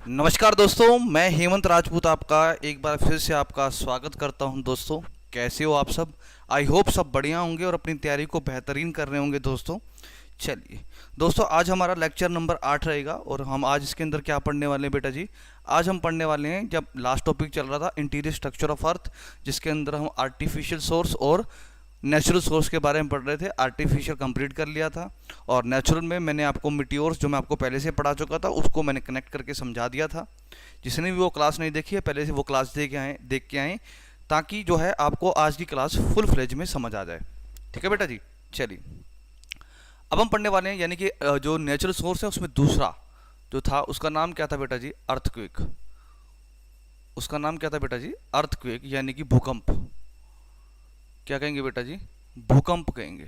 नमस्कार दोस्तों, मैं हेमंत राजपूत आपका एक बार फिर से आपका स्वागत करता हूं। दोस्तों, कैसे हो आप सब? आई होप सब बढ़िया होंगे और अपनी तैयारी को बेहतरीन कर रहे होंगे। दोस्तों चलिए दोस्तों, आज हमारा लेक्चर नंबर 8 रहेगा और हम आज इसके अंदर क्या पढ़ने वाले हैं बेटा जी? आज हम पढ़ने वाले हैं, जब लास्ट टॉपिक चल रहा था इंटीरियर स्ट्रक्चर ऑफ अर्थ, जिसके अंदर हम आर्टिफिशियल सोर्स और नेचुरल सोर्स के बारे में पढ़ रहे थे। आर्टिफिशियल कंप्लीट कर लिया था और नेचुरल में मैंने आपको मिटियोर्स, जो मैं आपको पहले से पढ़ा चुका था, उसको मैंने कनेक्ट करके समझा दिया था। जिसने भी वो क्लास नहीं देखी है, पहले से वो क्लास देख के आए, ताकि जो है आपको आज की क्लास फुल फ्लेज में समझ आ जाए। ठीक है बेटा जी? चलिए, अब हम पढ़ने वाले हैं, यानी कि जो नेचुरल सोर्स है उसमें दूसरा जो था उसका नाम क्या था बेटा जी? अर्थक्वेक। उसका नाम क्या था बेटा जी? अर्थक्वेक, यानी कि भूकंप। क्या कहेंगे बेटा जी? भूकंप कहेंगे।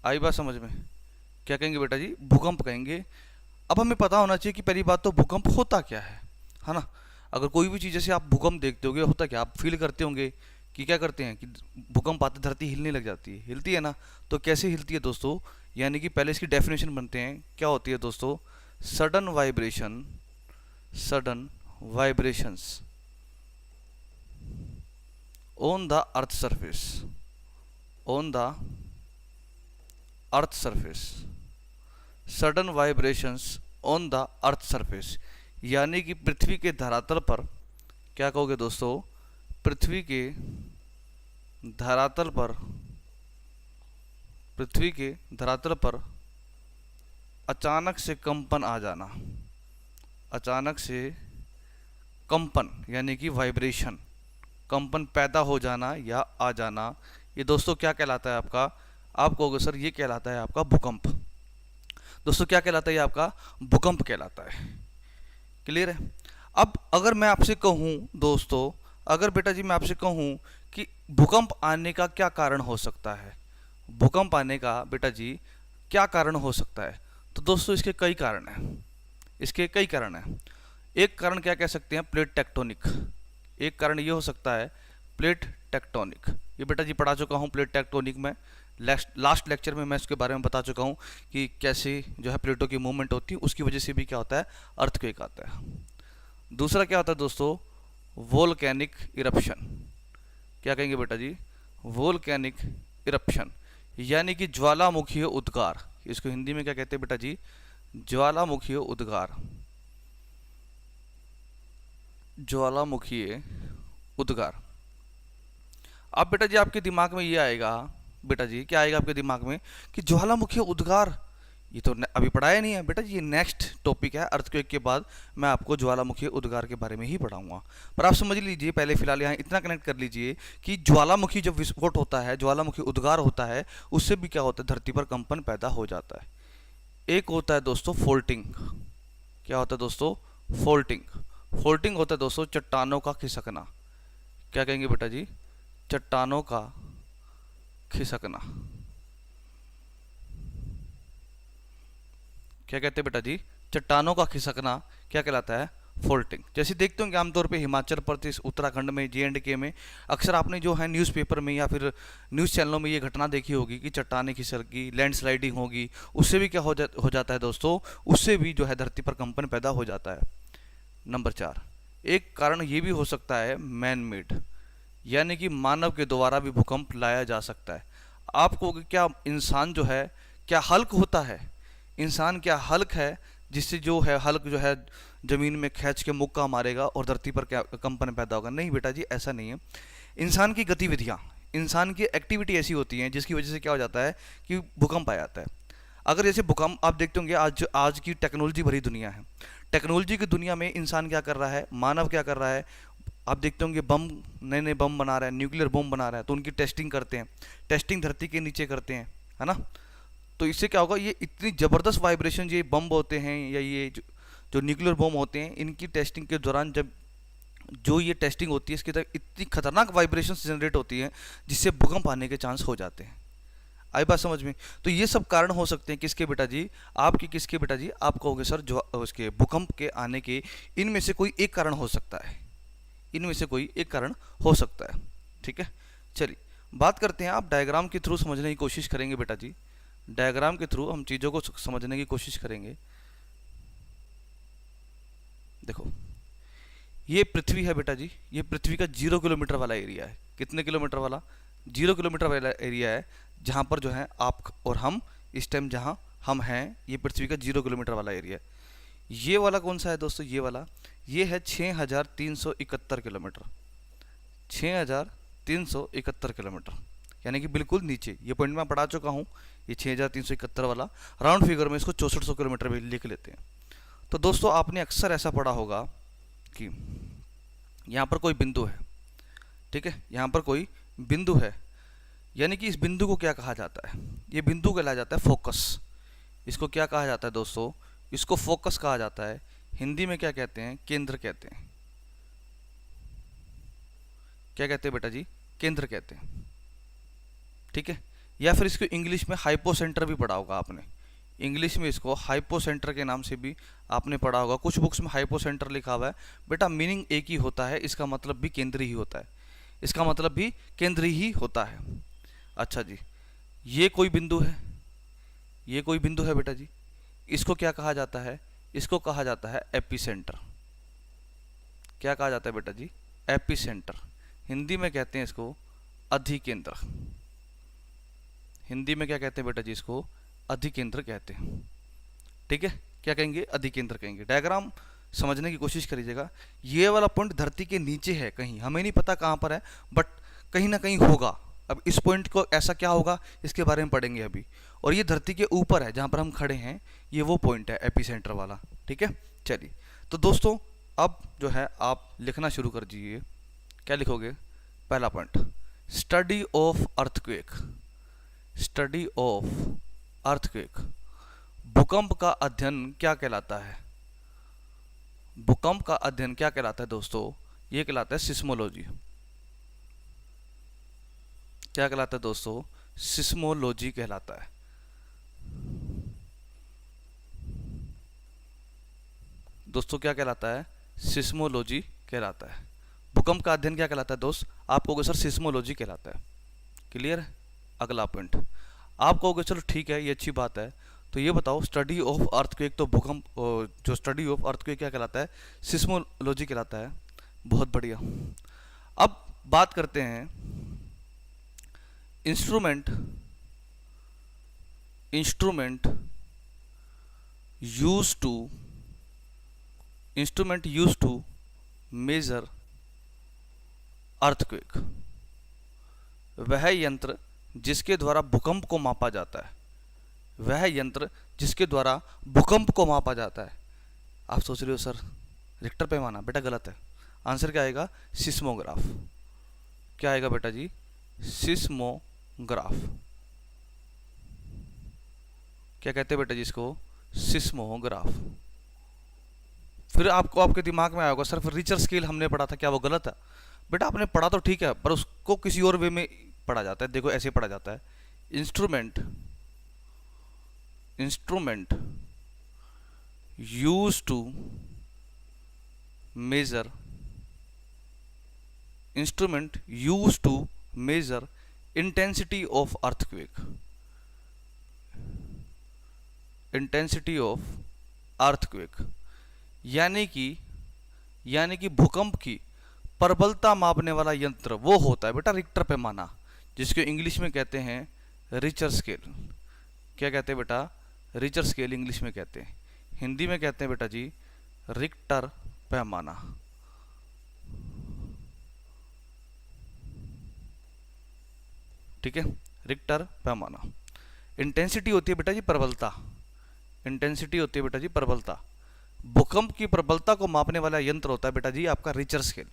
आई बात समझ में? क्या कहेंगे बेटा जी? भूकंप कहेंगे। अब हमें पता होना चाहिए कि पहली बात तो भूकंप होता क्या है ना? अगर कोई भी चीज़, जैसे आप भूकंप देखते होगे, होता क्या, आप फील करते होंगे कि क्या करते हैं कि भूकंप आते धरती हिलने लग जाती है, हिलती है ना? तो कैसे हिलती है दोस्तों? यानी कि पहले इसकी डेफिनेशन बनते हैं, क्या होती है दोस्तों? Sudden vibration, sudden vibrations on the earth surface, on the earth surface, sudden vibrations on the earth surface, यानी कि पृथ्वी के धरातल पर, क्या कहोगे दोस्तों? पृथ्वी के धरातल पर, पृथ्वी के धरातल पर अचानक से कंपन आ जाना, अचानक से कंपन यानी कि वाइब्रेशन, कंपन पैदा हो जाना या आ जाना, ये दोस्तों क्या कहलाता है आपका? आप कहोगे सर ये कहलाता है आपका भूकंप। दोस्तों क्या कहलाता है? ये आपका भूकंप कहलाता है। क्लियर है? अब अगर मैं आपसे कहूं दोस्तों, अगर बेटा जी मैं आपसे कहूं कि भूकंप आने का क्या कारण हो सकता है, भूकंप आने का बेटा जी क्या कारण हो सकता है, तो दोस्तों इसके कई कारण हैं। इसके कई कारण हैं। एक कारण क्या कह सकते हैं? Plate tectonic. एक कारण ये हो सकता है प्लेट टेक्टोनिक। ये बेटा जी पढ़ा चुका हूँ प्लेट टेक्टोनिक में। लास्ट लेक्चर में मैं इसके बारे में बता चुका हूँ कि कैसे जो है प्लेटों की मूवमेंट होती है, उसकी वजह से भी क्या होता है? अर्थक्वेक आता है। दूसरा क्या होता है दोस्तों? Volcanic eruption. क्या कहेंगे बेटा जी? वोल्केनिक इरप्शन, यानी कि ज्वालामुखीय उद्गार। इसको हिंदी में क्या कहते हैं बेटा जी? ज्वालामुखीय उद्गार, ज्वालामुखीय उद्गार। अब बेटा जी आपके दिमाग में ये आएगा, बेटा जी क्या आएगा आपके दिमाग में कि ज्वालामुखी उद्गार, ये तो अभी पढ़ाया नहीं है बेटा जी, ये नेक्स्ट टॉपिक है। अर्थक्वेक के बाद मैं आपको ज्वालामुखी उद्गार के बारे में ही पढ़ाऊंगा। पर आप समझ लीजिए, पहले फिलहाल यहाँ इतना कनेक्ट कर लीजिए कि ज्वालामुखी जब विस्फोट होता है, ज्वालामुखी उद्गार होता है, उससे भी क्या होता है? धरती पर कंपन पैदा हो जाता है। एक होता है दोस्तों फोल्टिंग। क्या होता है दोस्तों? फोल्टिंग। फोल्टिंग होता है दोस्तों चट्टानों का खिसकना। क्या कहेंगे बेटा जी? चट्टानों का खिसकना। क्या कहते हैं बेटा जी? चट्टानों का खिसकना क्या कहलाता है? फोल्टिंग। जैसे देखते होंगे आमतौर पे हिमाचल प्रदेश, उत्तराखंड में, J&K में अक्सर आपने जो है न्यूज़पेपर में या फिर न्यूज़ चैनलों में ये घटना देखी होगी कि चट्टानें खिसकी, लैंडस्लाइडिंग होगी। उससे भी क्या हो जाता है दोस्तों? उससे भी जो है धरती पर कंपन पैदा हो जाता है। नंबर 4, एक कारण ये भी हो सकता है मैन मेड, यानी कि मानव के द्वारा भी भूकंप लाया जा सकता है। आपको क्या इंसान जो है क्या हल्क होता है? इंसान क्या हल्क है जिससे जो है हल्क जो है जमीन में खींच के मुक्का मारेगा और धरती पर क्या कंपन पैदा होगा? नहीं बेटा जी, ऐसा नहीं है। इंसान की गतिविधियाँ, इंसान की एक्टिविटी ऐसी होती हैं जिसकी वजह से क्या हो जाता है कि भूकंप आ जाता है। अगर जैसे भूकंप आप देखते होंगे, आज की टेक्नोलॉजी भरी दुनिया है। टेक्नोलॉजी की दुनिया में इंसान क्या कर रहा है, मानव क्या कर रहा है? आप देखते होंगे बम, नए नए बम बना रहा है, न्यूक्लियर बम बना रहा है, तो उनकी टेस्टिंग करते हैं। टेस्टिंग धरती के नीचे करते हैं, है ना? तो इससे क्या होगा? ये इतनी ज़बरदस्त वाइब्रेशन ये बम होते हैं या ये जो न्यूक्लियर बम होते हैं, इनकी टेस्टिंग के दौरान जब जो ये टेस्टिंग होती है, इसके तक इतनी खतरनाक वाइब्रेशन जनरेट होती है जिससे भूकंप आने के चांस हो जाते हैं। आई बात समझ में? तो ये सब कारण हो सकते हैं किसके बेटा जी? आपके किसके बेटा जी? आप कहोगे सर जो उसके भूकंप के आने के, इनमें से कोई एक कारण हो सकता है, इनमें से कोई एक कारण हो सकता है। ठीक है, चलिए बात करते हैं। आप डायग्राम के थ्रू समझने की कोशिश करेंगे बेटा जी, डायग्राम के थ्रू हम चीज़ों को समझने की कोशिश करेंगे। देखो ये पृथ्वी है बेटा जी, ये पृथ्वी का 0 किलोमीटर वाला एरिया है। कितने किलोमीटर वाला? 0 किलोमीटर वाला एरिया है, जहाँ पर जो है आप और हम इस टाइम जहाँ हम हैं, ये पृथ्वी का 0 किलोमीटर वाला एरिया है। ये वाला कौन सा है दोस्तों? ये वाला, ये है 6371 किलोमीटर। 6371 किलोमीटर, यानी कि बिल्कुल नीचे। ये पॉइंट मैं पढ़ा चुका हूँ, ये 6371 वाला। राउंड फिगर में इसको 6400 किलोमीटर भी लिख लेते हैं। तो दोस्तों आपने अक्सर ऐसा पढ़ा होगा कि यहाँ पर कोई बिंदु है, ठीक है, यहाँ पर कोई बिंदु है, यानी कि इस बिंदु को क्या कहा जाता है? ये बिंदु कहलाया जाता है फोकस। इसको क्या कहा जाता है दोस्तों? इसको फोकस कहा जाता है। हिंदी में क्या कहते हैं? केंद्र कहते हैं। क्या कहते हैं बेटा जी? केंद्र कहते हैं, ठीक है। या फिर इसको इंग्लिश में हाइपोसेंटर भी पढ़ा होगा आपने। इंग्लिश में इसको हाइपोसेंटर के नाम से भी आपने पढ़ा होगा। कुछ बुक्स में हाइपोसेंटर लिखा हुआ है, बेटा मीनिंग एक ही होता है, इसका मतलब भी केंद्रीय ही होता है, इसका मतलब भी केंद्रीय ही होता है। अच्छा जी, ये कोई बिंदु है, ये कोई बिंदु है बेटा जी, इसको क्या कहा जाता है? इसको कहा जाता है एपिसेंटर। क्या कहा जाता है बेटा जी? एपिसेंटर। हिंदी में कहते हैं इसको अधिकेंद्र। हिंदी में क्या कहते हैं बेटा जी? इसको अधिकेंद्र कहते हैं, ठीक है। क्या कहेंगे? अधिकेंद्र कहेंगे। डायग्राम समझने की कोशिश करिएगा। ये वाला पॉइंट धरती के नीचे है कहीं, हमें नहीं पता कहाँ पर है, बट कहीं ना कहीं होगा। अब इस पॉइंट को ऐसा क्या होगा, इसके बारे में पढ़ेंगे अभी। और ये धरती के ऊपर है, जहाँ पर हम खड़े हैं, ये वो पॉइंट है एपिसेंटर वाला, ठीक है। चलिए, तो दोस्तों अब जो है आप लिखना शुरू कर दीजिए। क्या लिखोगे? पहला point, study of earthquake. Study of earthquake. भूकंप का अध्ययन क्या कहलाता है? भूकंप का अध्ययन क्या कहलाता है दोस्तों? ये कहलाता है सिस्मोलॉजी। क्या कहलाता है दोस्तों? सिस्मोलॉजी कहलाता है। दोस्तों क्या कहलाता है? सिस्मोलॉजी कहलाता है। भूकंप का अध्ययन क्या कहलाता है दोस्त? आप कहोगे सर सिस्मोलॉजी कहलाता है। क्लियर है? अगला पॉइंट आप कहोगे चलो ठीक है, ये अच्छी बात है, तो ये बताओ स्टडी ऑफ अर्थक्वेक, तो भूकंप जो स्टडी ऑफ अर्थक्वेक क्या कहलाता है? सिस्मोलॉजी कहलाता है। बहुत बढ़िया। अब बात करते हैं instrument used to measure earthquake. वह यंत्र जिसके द्वारा भूकंप को मापा जाता है, वह यंत्र जिसके द्वारा भूकंप को मापा जाता है। आप सोच रहे हो सर रिक्टर पैमाना, बेटा गलत है। आंसर क्या आएगा? सिस्मोग्राफ। क्या आएगा बेटा जी? सिस्मोग्राफ। क्या कहते हैं बेटा जी इसको? सिस्मोग्राफ। फिर आपको आपके दिमाग में आएगा सर फिर रिचर स्केल हमने पढ़ा था, क्या वो गलत है? बेटा आपने पढ़ा तो ठीक है, पर उसको किसी और वे में पढ़ा जाता है। देखो ऐसे पढ़ा जाता है, instrument used to measure intensity of earthquake. यानी कि भूकंप की प्रबलता मापने वाला यंत्र वो होता है बेटा रिक्टर पैमाना, जिसको इंग्लिश में कहते हैं रिचर स्केल। क्या कहते हैं बेटा? रिचर स्केल इंग्लिश में कहते हैं। हिंदी में कहते हैं बेटा जी रिक्टर पैमाना। ठीक है, रिक्टर पैमाना। इंटेंसिटी होती है बेटा जी प्रबलता। इंटेंसिटी होती है बेटा जी प्रबलता। भूकंप की प्रबलता को मापने वाला यंत्र होता है बेटा जी आपका रिचर स्केल।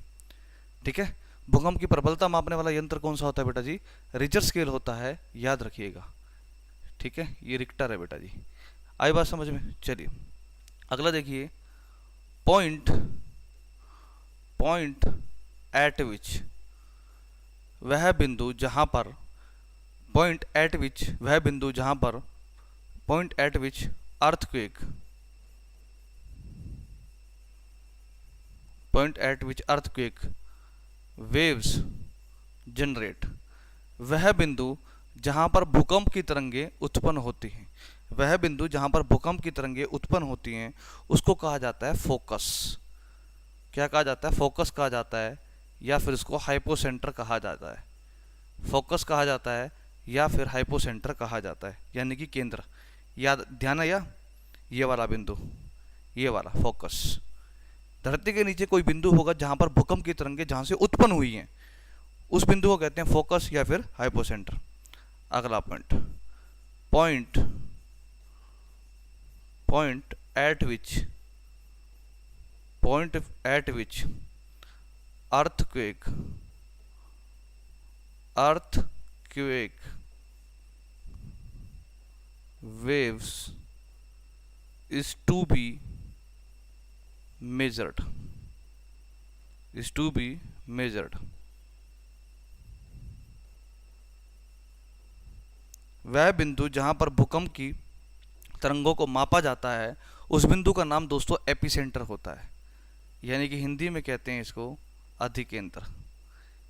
ठीक है, भूकंप की प्रबलता मापने वाला यंत्र कौन सा होता है बेटा जी? रिचर स्केल होता है, याद रखिएगा। ठीक है, ये रिक्टर है बेटा जी। आई बात समझ में? चलिए अगला देखिए, पॉइंट एट विच वह बिंदु जहां पर पॉइंट एट विच अर्थक्वेक वेव्स जनरेट। वह बिंदु जहां पर भूकंप की तरंगें उत्पन्न होती हैं, वह बिंदु जहां पर भूकंप की तरंगें उत्पन्न होती हैं उसको कहा जाता है फोकस। क्या कहा जाता है, फोकस कहा जाता है, या फिर इसको हाइपोसेंटर कहा जाता है। फोकस कहा जाता है या फिर हाइपोसेंटर कहा जाता है, यानी कि केंद्र। याद ध्यान आया, ये वाला बिंदु, ये वाला फोकस। धरती के नीचे कोई बिंदु होगा जहां पर भूकंप की तरंगें जहां से उत्पन्न हुई हैं, उस बिंदु को कहते हैं फोकस या फिर हाइपोसेंटर। अगला point, point point eight which point eight which earthquake waves is to be measured वह बिंदु जहां पर भूकंप की तरंगों को मापा जाता है, उस बिंदु का नाम दोस्तों एपिसेंटर होता है, यानी कि हिंदी में कहते हैं इसको अधिकेंद्र।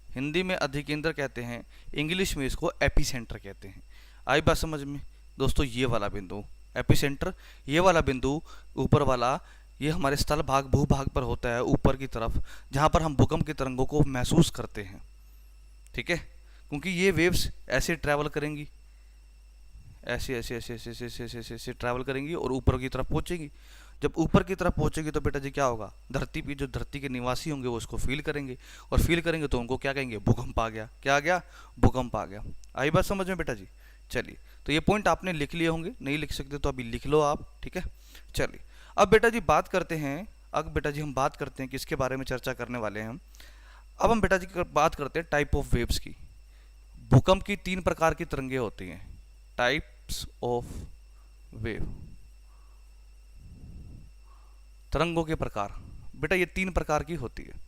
हिंदी में अधिकेंद्र कहते हैं, इंग्लिश में इसको एपिसेंटर कहते हैं। आई बात समझ में दोस्तों, ये वाला बिंदु एपिसेंटर, ये वाला बिंदु ऊपर वाला, ये हमारे स्थल भाग भूभाग पर होता है, ऊपर की तरफ, जहाँ पर हम भूकंप की तरंगों को महसूस करते हैं। ठीक है, क्योंकि ये वेव्स ऐसे ट्रैवल करेंगी, ऐसे ऐसे ऐसे ऐसे ऐसे ऐसे ऐसे ऐसे ट्रैवल करेंगी और ऊपर की तरफ पहुँचेंगी। जब ऊपर की तरफ पहुँचेगी तो बेटा जी क्या होगा, धरती पे जो धरती के निवासी होंगे वो उसको फील करेंगे, और फील करेंगे तो उनको क्या कहेंगे, भूकंप आ गया। क्या आ गया, भूकंप आ गया। आई बात समझ में बेटा जी? चलिए, तो ये पॉइंट आपने लिख लिए होंगे, नहीं लिख सकते तो अभी लिख लो आप। ठीक है, चलिए अब बेटा जी बात करते हैं, अब बेटा जी हम बात करते हैं किसके बारे में चर्चा करने वाले हैं। अब हम बेटा जी बात करते हैं टाइप ऑफ वेव्स की। भूकंप की 3 प्रकार की तरंगें होती हैं, टाइप्स ऑफ वेव, तरंगों के प्रकार। बेटा ये 3 प्रकार की होती है।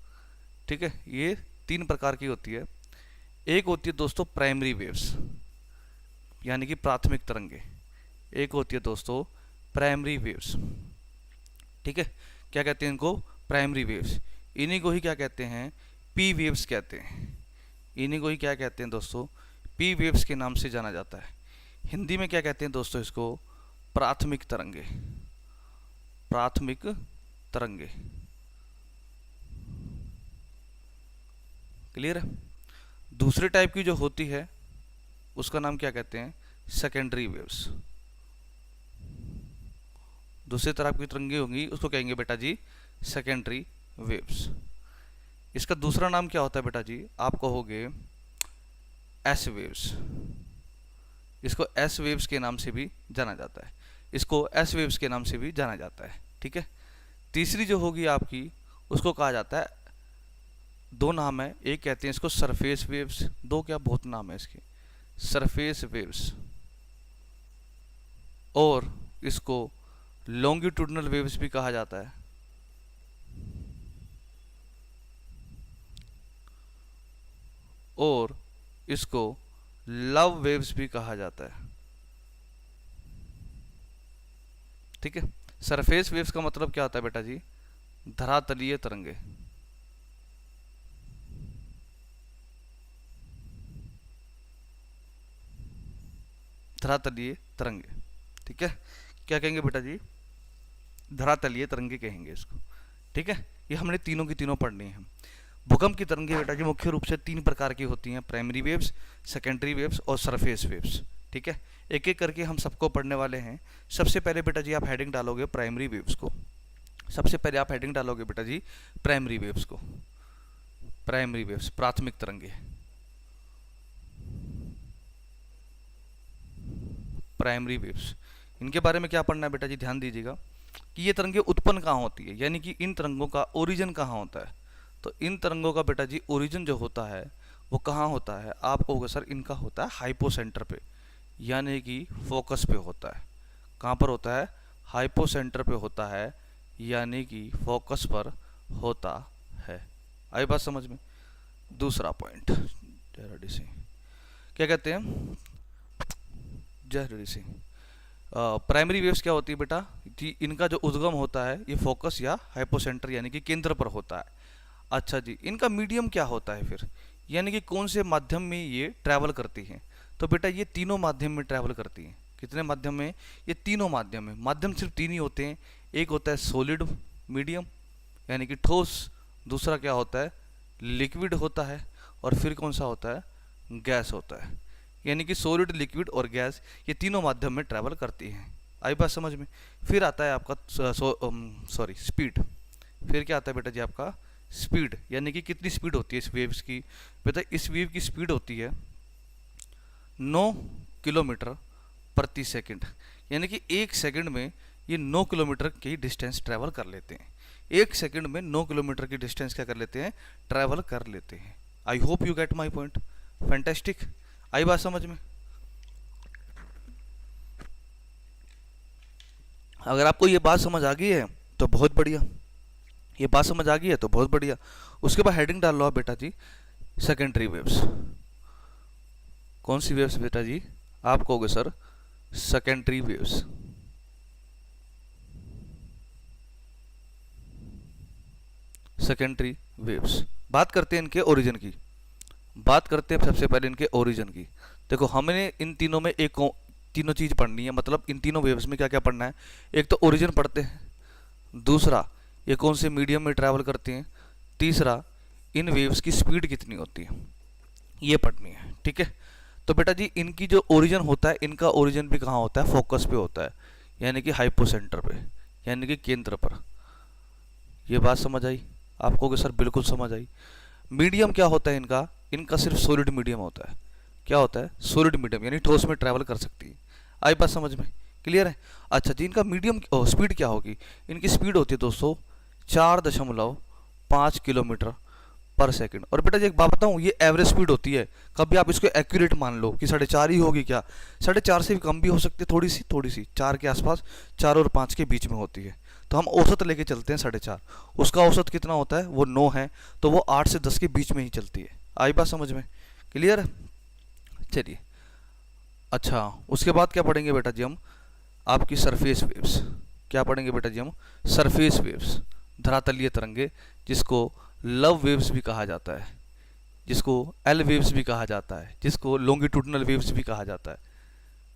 ठीक है, ये 3 प्रकार की होती है। एक होती है दोस्तों प्राइमरी वेव्स, यानी कि प्राथमिक तरंगे। एक होती है दोस्तों प्राइमरी वेव्स। ठीक है, क्या कहते हैं इनको, प्राइमरी वेव्स। इन्हीं को ही क्या कहते हैं, पी वेव्स कहते हैं। इन्हीं को ही क्या कहते हैं दोस्तों, पी वेव्स के नाम से जाना जाता है। हिंदी में क्या कहते हैं दोस्तों इसको, प्राथमिक तरंगे। प्राथमिक तरंगे, क्लियर है। दूसरे टाइप की जो होती है उसका नाम क्या कहते हैं, सेकेंडरी वेव्स। दूसरे तरह की तरंगे होंगी उसको कहेंगे बेटा जी सेकेंडरी वेव्स। इसका दूसरा नाम क्या होता है बेटा जी, आप कहोगे एस वेव्स। इसको एस वेव्स के नाम से भी जाना जाता है, इसको एस वेव्स के नाम से भी जाना जाता है। ठीक है, तीसरी जो होगी आपकी उसको कहा जाता है, 2 नाम है, एक कहते हैं इसको सरफेस वेव्स, 2 क्या बहुत नाम है इसके, सरफेस वेव्स, और इसको लॉन्गिट्यूडनल वेव्स भी कहा जाता है। और इसको लव वेव्स भी कहा जाता है। ठीक है, सरफेस वेव्स का मतलब क्या होता है बेटा जी, धरातलीय तरंगे। धरातलीय तरंगे, ठीक है, क्या कहेंगे बेटा जी, धरातलीय तरंगे कहेंगे इसको। ठीक है, ये हमने तीनों की तीनों पढ़नी है। भूकंप की तरंगे बेटा जी मुख्य रूप से 3 प्रकार की होती हैं, प्राइमरी वेव्स, सेकेंडरी वेव्स और सरफेस वेव्स। ठीक है, एक एक करके हम सबको पढ़ने वाले हैं। सबसे पहले बेटा जी आप हेडिंग डालोगे प्राइमरी वेव्स को। सबसे पहले आप हेडिंग डालोगे बेटा जी प्राइमरी वेव्स को। प्राइमरी वेव्स, प्राथमिक तरंगे। प्राइमरी वेव्स, इनके बारे में क्या पढ़ना है बेटा जी, ध्यान दीजिएगा कि ये तरंगे उत्पन्न कहाँ होती है, यानी कि इन तरंगों का ओरिजिन कहाँ होता है। तो इन तरंगों का बेटा जी ओरिजिन जो होता है वो कहाँ होता है, आप कहोगे सर इनका होता है हाइपोसेंटर पे, यानी कि फोकस पे होता है। कहाँ पर होता है, हाइपोसेंटर पे होता है, यानी कि फोकस पर होता है। आई बात समझ में। दूसरा पॉइंट, जरा से क्या कहते हैं, जरा से प्राइमरी वेव्स क्या होती है बेटा जी, इनका जो उद्गम होता है ये फोकस या हाइपोसेंटर यानी कि केंद्र पर होता है। अच्छा जी, इनका मीडियम क्या होता है फिर, यानी कि कौन से माध्यम में ये ट्रैवल करती हैं। तो बेटा ये तीनों माध्यम में ट्रैवल करती हैं। कितने माध्यम में, ये तीनों माध्यम में। माध्यम सिर्फ 3 ही होते हैं, एक होता है सॉलिड मीडियम यानी कि ठोस दूसरा क्या होता है, लिक्विड होता है, और फिर कौन सा होता है, गैस होता है। यानी कि सॉलिड, लिक्विड और गैस ये तीनों माध्यम में ट्रैवल करती हैं। आई बात समझ में। फिर आता है आपका स्पीड। फिर क्या आता है बेटा जी आपका स्पीड, यानी कि कितनी स्पीड होती है इस वेव्स की। बेटा इस वेव की स्पीड होती है 9 किलोमीटर प्रति सेकंड। यानी कि एक सेकंड में ये 9 किलोमीटर की डिस्टेंस ट्रैवल कर लेते हैं। एक सेकंड में 9 किलोमीटर की डिस्टेंस क्या कर लेते हैं, ट्रैवल कर लेते हैं। I hope you get my point. Fantastic. आई बात समझ में। अगर आपको ये बात समझ आ गई है तो बहुत बढ़िया, ये बात समझ आ गई है तो बहुत बढ़िया। उसके बाद हेडिंग डाल लो आप बेटा जी, सेकेंडरी वेव्स। कौन सी वेव्स बेटा जी, आप कहोगे sir secondary waves. Secondary waves, बात करते हैं इनके ओरिजिन की। बात करते हैं सबसे पहले इनके ओरिजिन की। देखो हमने इन तीनों में एक तीनों चीज पढ़नी है, मतलब इन तीनों वेव्स में क्या क्या पढ़ना है। एक तो ओरिजिन पढ़ते हैं, दूसरा ये कौन से मीडियम में ट्रैवल करती हैं, तीसरा इन वेव्स की स्पीड कितनी होती है, ये पढ़नी है। ठीक है। तो बेटा जी इनकी जो ओरिजिन होता है, इनका ओरिजिन भी कहाँ होता है, फोकस पे होता है, यानी कि हाइपोसेंटर पे, यानी कि केंद्र पर। ये बात समझ आई आपको कि सर बिल्कुल समझ आई। मीडियम क्या होता है इनका, इनका सिर्फ सॉलिड मीडियम होता है। क्या होता है, सॉलिड मीडियम, यानी ठोस में ट्रैवल कर सकती है। आई बात समझ में, क्लियर है। अच्छा जी, इनका मीडियम स्पीड क्या होगी, इनकी स्पीड होती है दोस्तों 4.5 किलोमीटर पर सेकंड। और बेटा जी एक बात बताऊं, ये एवरेज स्पीड होती है, कभी आप इसको एक्यूरेट मान लो कि 4.5 ही होगी, क्या 4.5 से भी कम भी हो सकती है, थोड़ी सी 4 के आसपास, 4 और 5 के बीच में होती है। तो हम औसत लेके चलते हैं 4.5, उसका औसत कितना होता है, वो 9 है, तो वो 8 से 10 के बीच में ही चलती है। आई बात समझ में, क्लियर है। चलिए अच्छा, उसके बाद क्या पढ़ेंगे बेटा जी हम, आपकी सरफेस वेव्स। क्या पढ़ेंगे बेटा जी हम, सरफेस वेव्स, धरातलीय तरंगे, जिसको लव वेव्स भी कहा जाता है, जिसको एल वेव्स भी कहा जाता है, जिसको लॉन्गिट्यूडनल वेव्स भी कहा जाता है।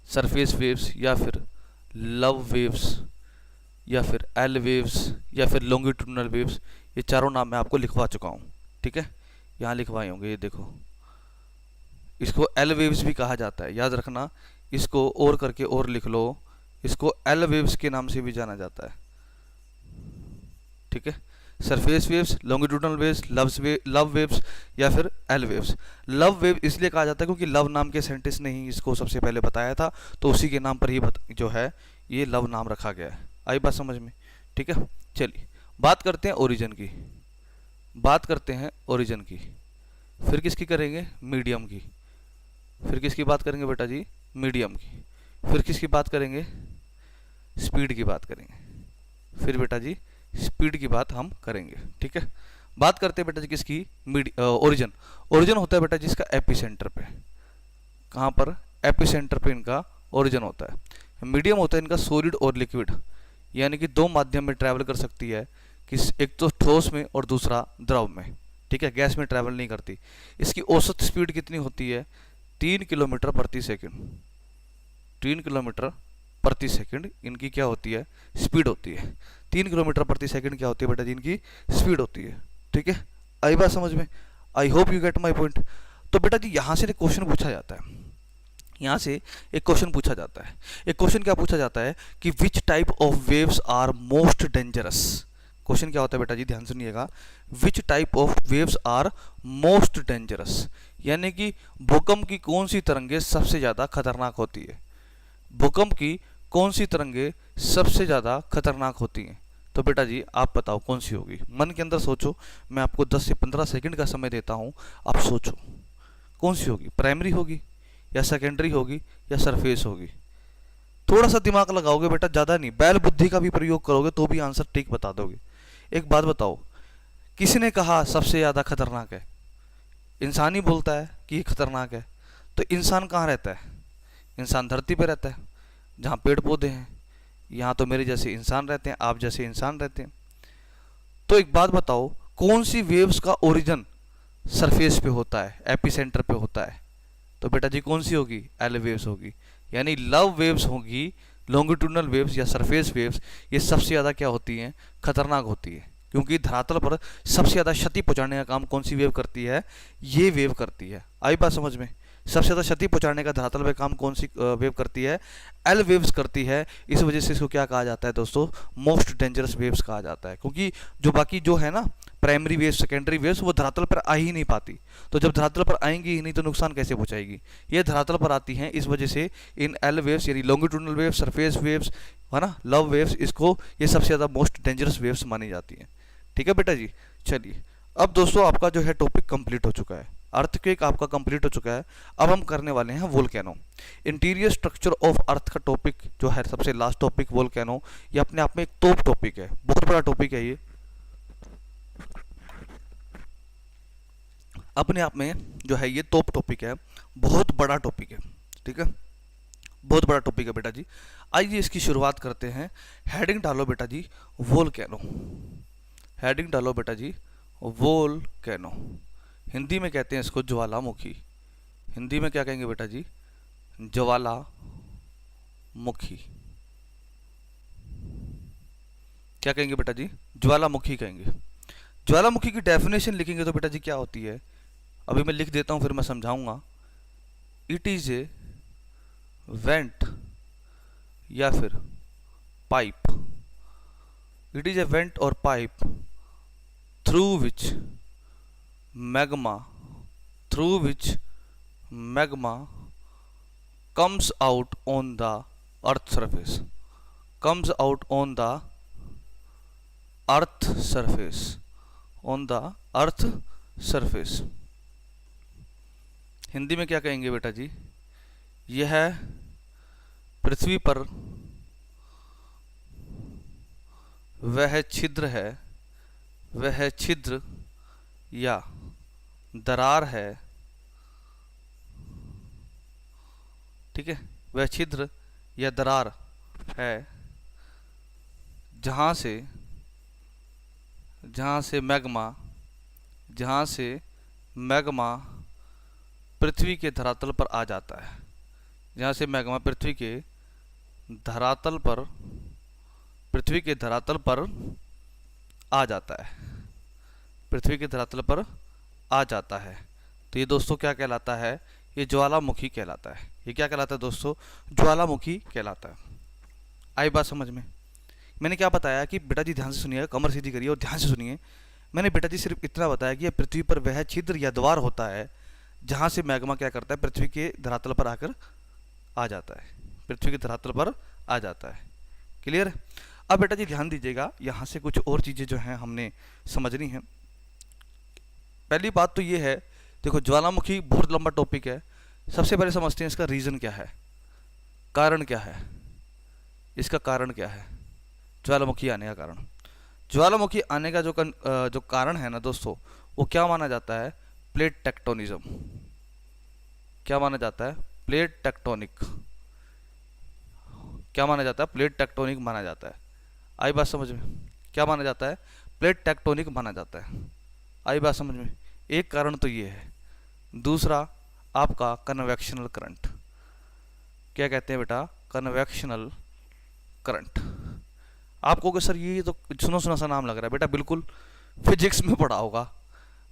सरफेस वेव्स या फिर लव वेव्स या फिर एल वेव्स या फिर लॉन्गिट्यूडनल वेव्स, ये चारों नाम मैं आपको लिखवा चुका हूँ। ठीक है, यहाँ लिखवाए होंगे, ये देखो। इसको एल वेव्स भी कहा जाता है, याद रखना, इसको और करके और लिख लो, इसको एल वेव्स के नाम से भी जाना जाता है। ठीक है, surface waves, longitudinal waves, love waves या फिर एल वेव्स। लव वेव इसलिए कहा जाता है क्योंकि लव नाम के साइंटिस्ट ने ही इसको सबसे पहले बताया था, तो उसी के नाम पर ही जो है ये लव नाम रखा गया है। आई बात समझ में। ठीक है, चलिए बात करते हैं ओरिजिन की, बात करते हैं ओरिजिन की। फिर किसकी करेंगे, मीडियम की। फिर किसकी बात करेंगे बेटा जी, मीडियम की। फिर किसकी बात करेंगे, स्पीड की बात करेंगे। फिर बेटा जी स्पीड की बात हम करेंगे। ठीक है, बात करते हैं बेटा जी किसकी, ओरिजिन। ओरिजिन होता है बेटा जी इसका एपिसेंटर पे। कहाँ पर, एपिसेंटर पे इनका ओरिजिन होता है। मीडियम होता है इनका सॉलिड और लिक्विड, यानी कि दो माध्यम में ट्रैवल कर सकती है, किस एक तो ठोस में और दूसरा द्रव में। ठीक है, गैस में ट्रैवल नहीं करती। इसकी औसत स्पीड कितनी होती है, 3 किलोमीटर प्रति सेकंड। 3 किलोमीटर प्रति सेकंड इनकी क्या होती है, स्पीड होती है। 3 किलोमीटर प्रति सेकंड क्या होती है बेटा जी, इनकी स्पीड होती है। ठीक है, आई बात समझ में। आई hope you get my point. तो बेटा जी यहाँ से एक क्वेश्चन पूछा जाता है, यहाँ से एक क्वेश्चन पूछा जाता है। एक क्वेश्चन क्या पूछा जाता है कि which type of waves are most dangerous. Question क्या होता है बेटा जी, ध्यान सुनिएगा। Which type of waves are most dangerous, यानी कि भूकंप की कौन सी तरंगे सबसे ज़्यादा खतरनाक होती है। भूकंप की कौन सी तरंगे सबसे ज़्यादा खतरनाक होती हैं। तो बेटा जी आप बताओ कौन सी होगी, मन के अंदर सोचो। मैं आपको 10 से 15 सेकंड का समय देता हूँ, आप सोचो कौन सी होगी। प्राइमरी होगी या सेकेंडरी होगी या सरफेस होगी। थोड़ा सा दिमाग लगाओगे बेटा, ज़्यादा नहीं, बैल बुद्धि का भी प्रयोग करोगे तो भी आंसर ठीक बता दोगे। एक बात बताओ, किसी ने कहा सबसे ज़्यादा खतरनाक है, इंसान ही बोलता है कि ये खतरनाक है। तो इंसान कहाँ रहता है, इंसान धरती पर रहता है जहाँ पेड़ पौधे हैं। यहाँ तो मेरे जैसे इंसान रहते हैं, आप जैसे इंसान रहते हैं। तो एक बात बताओ, कौन सी वेव्स का ओरिजिन सरफेस पे होता है, एपिसेंटर पे होता है। तो बेटा जी कौन सी होगी, एल वेव्स होगी, यानी लव वेव्स होगी। लॉन्गिट्यूडनल वेव्स या सरफेस वेव्स ये सबसे ज़्यादा क्या होती हैं, खतरनाक होती है, क्योंकि धरातल पर सबसे ज़्यादा क्षति पहुंचाने का काम कौन सी वेव करती है, ये वेव करती है। आई बात समझ में? सबसे ज़्यादा क्षति पहुंचाने का धरातल पे काम कौन सी वेव करती है, एल वेव्स करती है। इस वजह से इसको क्या कहा जाता है दोस्तों, मोस्ट डेंजरस वेव्स कहा जाता है। क्योंकि जो बाकी जो है ना प्राइमरी वेव्स, सेकेंडरी वेव्स, वो धरातल पर आ ही नहीं पाती। तो जब धरातल पर आएंगी ही नहीं तो नुकसान कैसे पहुंचाएगी, ये धरातल पर आती हैं। इस वजह से इन एल वेव्स यानी लॉन्गिट्यूडनल वेव्स, सरफेस वेव्स, है ना, लव वेव्स, इसको ये सबसे ज़्यादा मोस्ट डेंजरस वेव्स मानी जाती हैं। ठीक है बेटा जी। चलिए अब दोस्तों आपका जो है टॉपिक कंप्लीट हो चुका है, अर्थक्वेक आपका कंप्लीट हो चुका है। अब हम करने वाले हैं volcano, interior structure of earth का टॉपिक जो है सबसे लास्ट टॉपिक वोल्केनो। ये अपने आप में एक टॉप टॉपिक है, बहुत बड़ा टॉपिक है ये, अपने आप में जो है ये टॉप टॉपिक है, बहुत बड़ा टॉपिक है। ठीक है, बहुत बड़ा टॉपिक है बेटा जी। आइए इसकी शुरुआत करते हैं। हेडिंग डालो बेटा जी वोल्केनो, हेडिंग डालो बेटा जी वोल्केनो। हिंदी में कहते हैं इसको ज्वालामुखी। हिंदी में क्या कहेंगे बेटा जी, ज्वालामुखी। क्या कहेंगे बेटा जी, ज्वालामुखी कहेंगे। ज्वालामुखी की डेफिनेशन लिखेंगे तो बेटा जी क्या होती है, अभी मैं लिख देता हूं फिर मैं समझाऊंगा। इट इज ए वेंट या फिर pipe, it is a vent और pipe through which magma comes out on the earth surface, comes out on the earth surface, on the earth surface। Hindi में क्या कहेंगे बेटा जी, यह पृथ्वी पर वह छिद्र है, वह छिद्र या दरार है, ठीक है, वह छिद्र या दरार है जहाँ से मैग्मा पृथ्वी के धरातल पर आ जाता है, जहाँ से मैग्मा पृथ्वी के धरातल पर आ जाता है, पृथ्वी के धरातल पर आ जाता है। तो ये दोस्तों क्या कहलाता है, ये ज्वालामुखी कहलाता है। ये क्या कहलाता है दोस्तों, ज्वालामुखी कहलाता है। आई बात समझ में? मैंने क्या बताया कि बेटा जी ध्यान से सुनिए, कमर सीधी करिए और ध्यान से सुनिए। मैंने बेटा जी सिर्फ इतना बताया कि पृथ्वी पर वह छिद्र या द्वार होता है जहाँ से मैग्मा क्या करता है, पृथ्वी के धरातल पर आकर आ जाता है, पृथ्वी के धरातल पर आ जाता है। क्लियर? अब बेटा जी ध्यान दीजिएगा, यहाँ से कुछ और चीज़ें जो हैं हमने समझनी है। पहली बात तो ये है, देखो ज्वालामुखी बहुत लंबा टॉपिक है। सबसे पहले समझते हैं इसका रीज़न क्या है, कारण क्या है, इसका कारण क्या है ज्वालामुखी आने का कारण। ज्वालामुखी आने का जो कारण है ना दोस्तों, वो क्या माना जाता है, प्लेट टेक्टोनिज्म। क्या माना जाता है, प्लेट टेक्टोनिक। क्या माना जाता है, प्लेट टेक्टोनिक माना जाता है। आई बात समझ में? क्या माना जाता है, प्लेट टेक्टोनिक माना जाता है। आई बात समझ में? एक कारण तो ये है। दूसरा आपका कन्वेक्शनल करंट। क्या कहते हैं बेटा, कन्वेक्शनल करंट। आप कहोगे सर ये तो सुना सुना सा नाम लग रहा है, बेटा बिल्कुल फिजिक्स में पढ़ा होगा,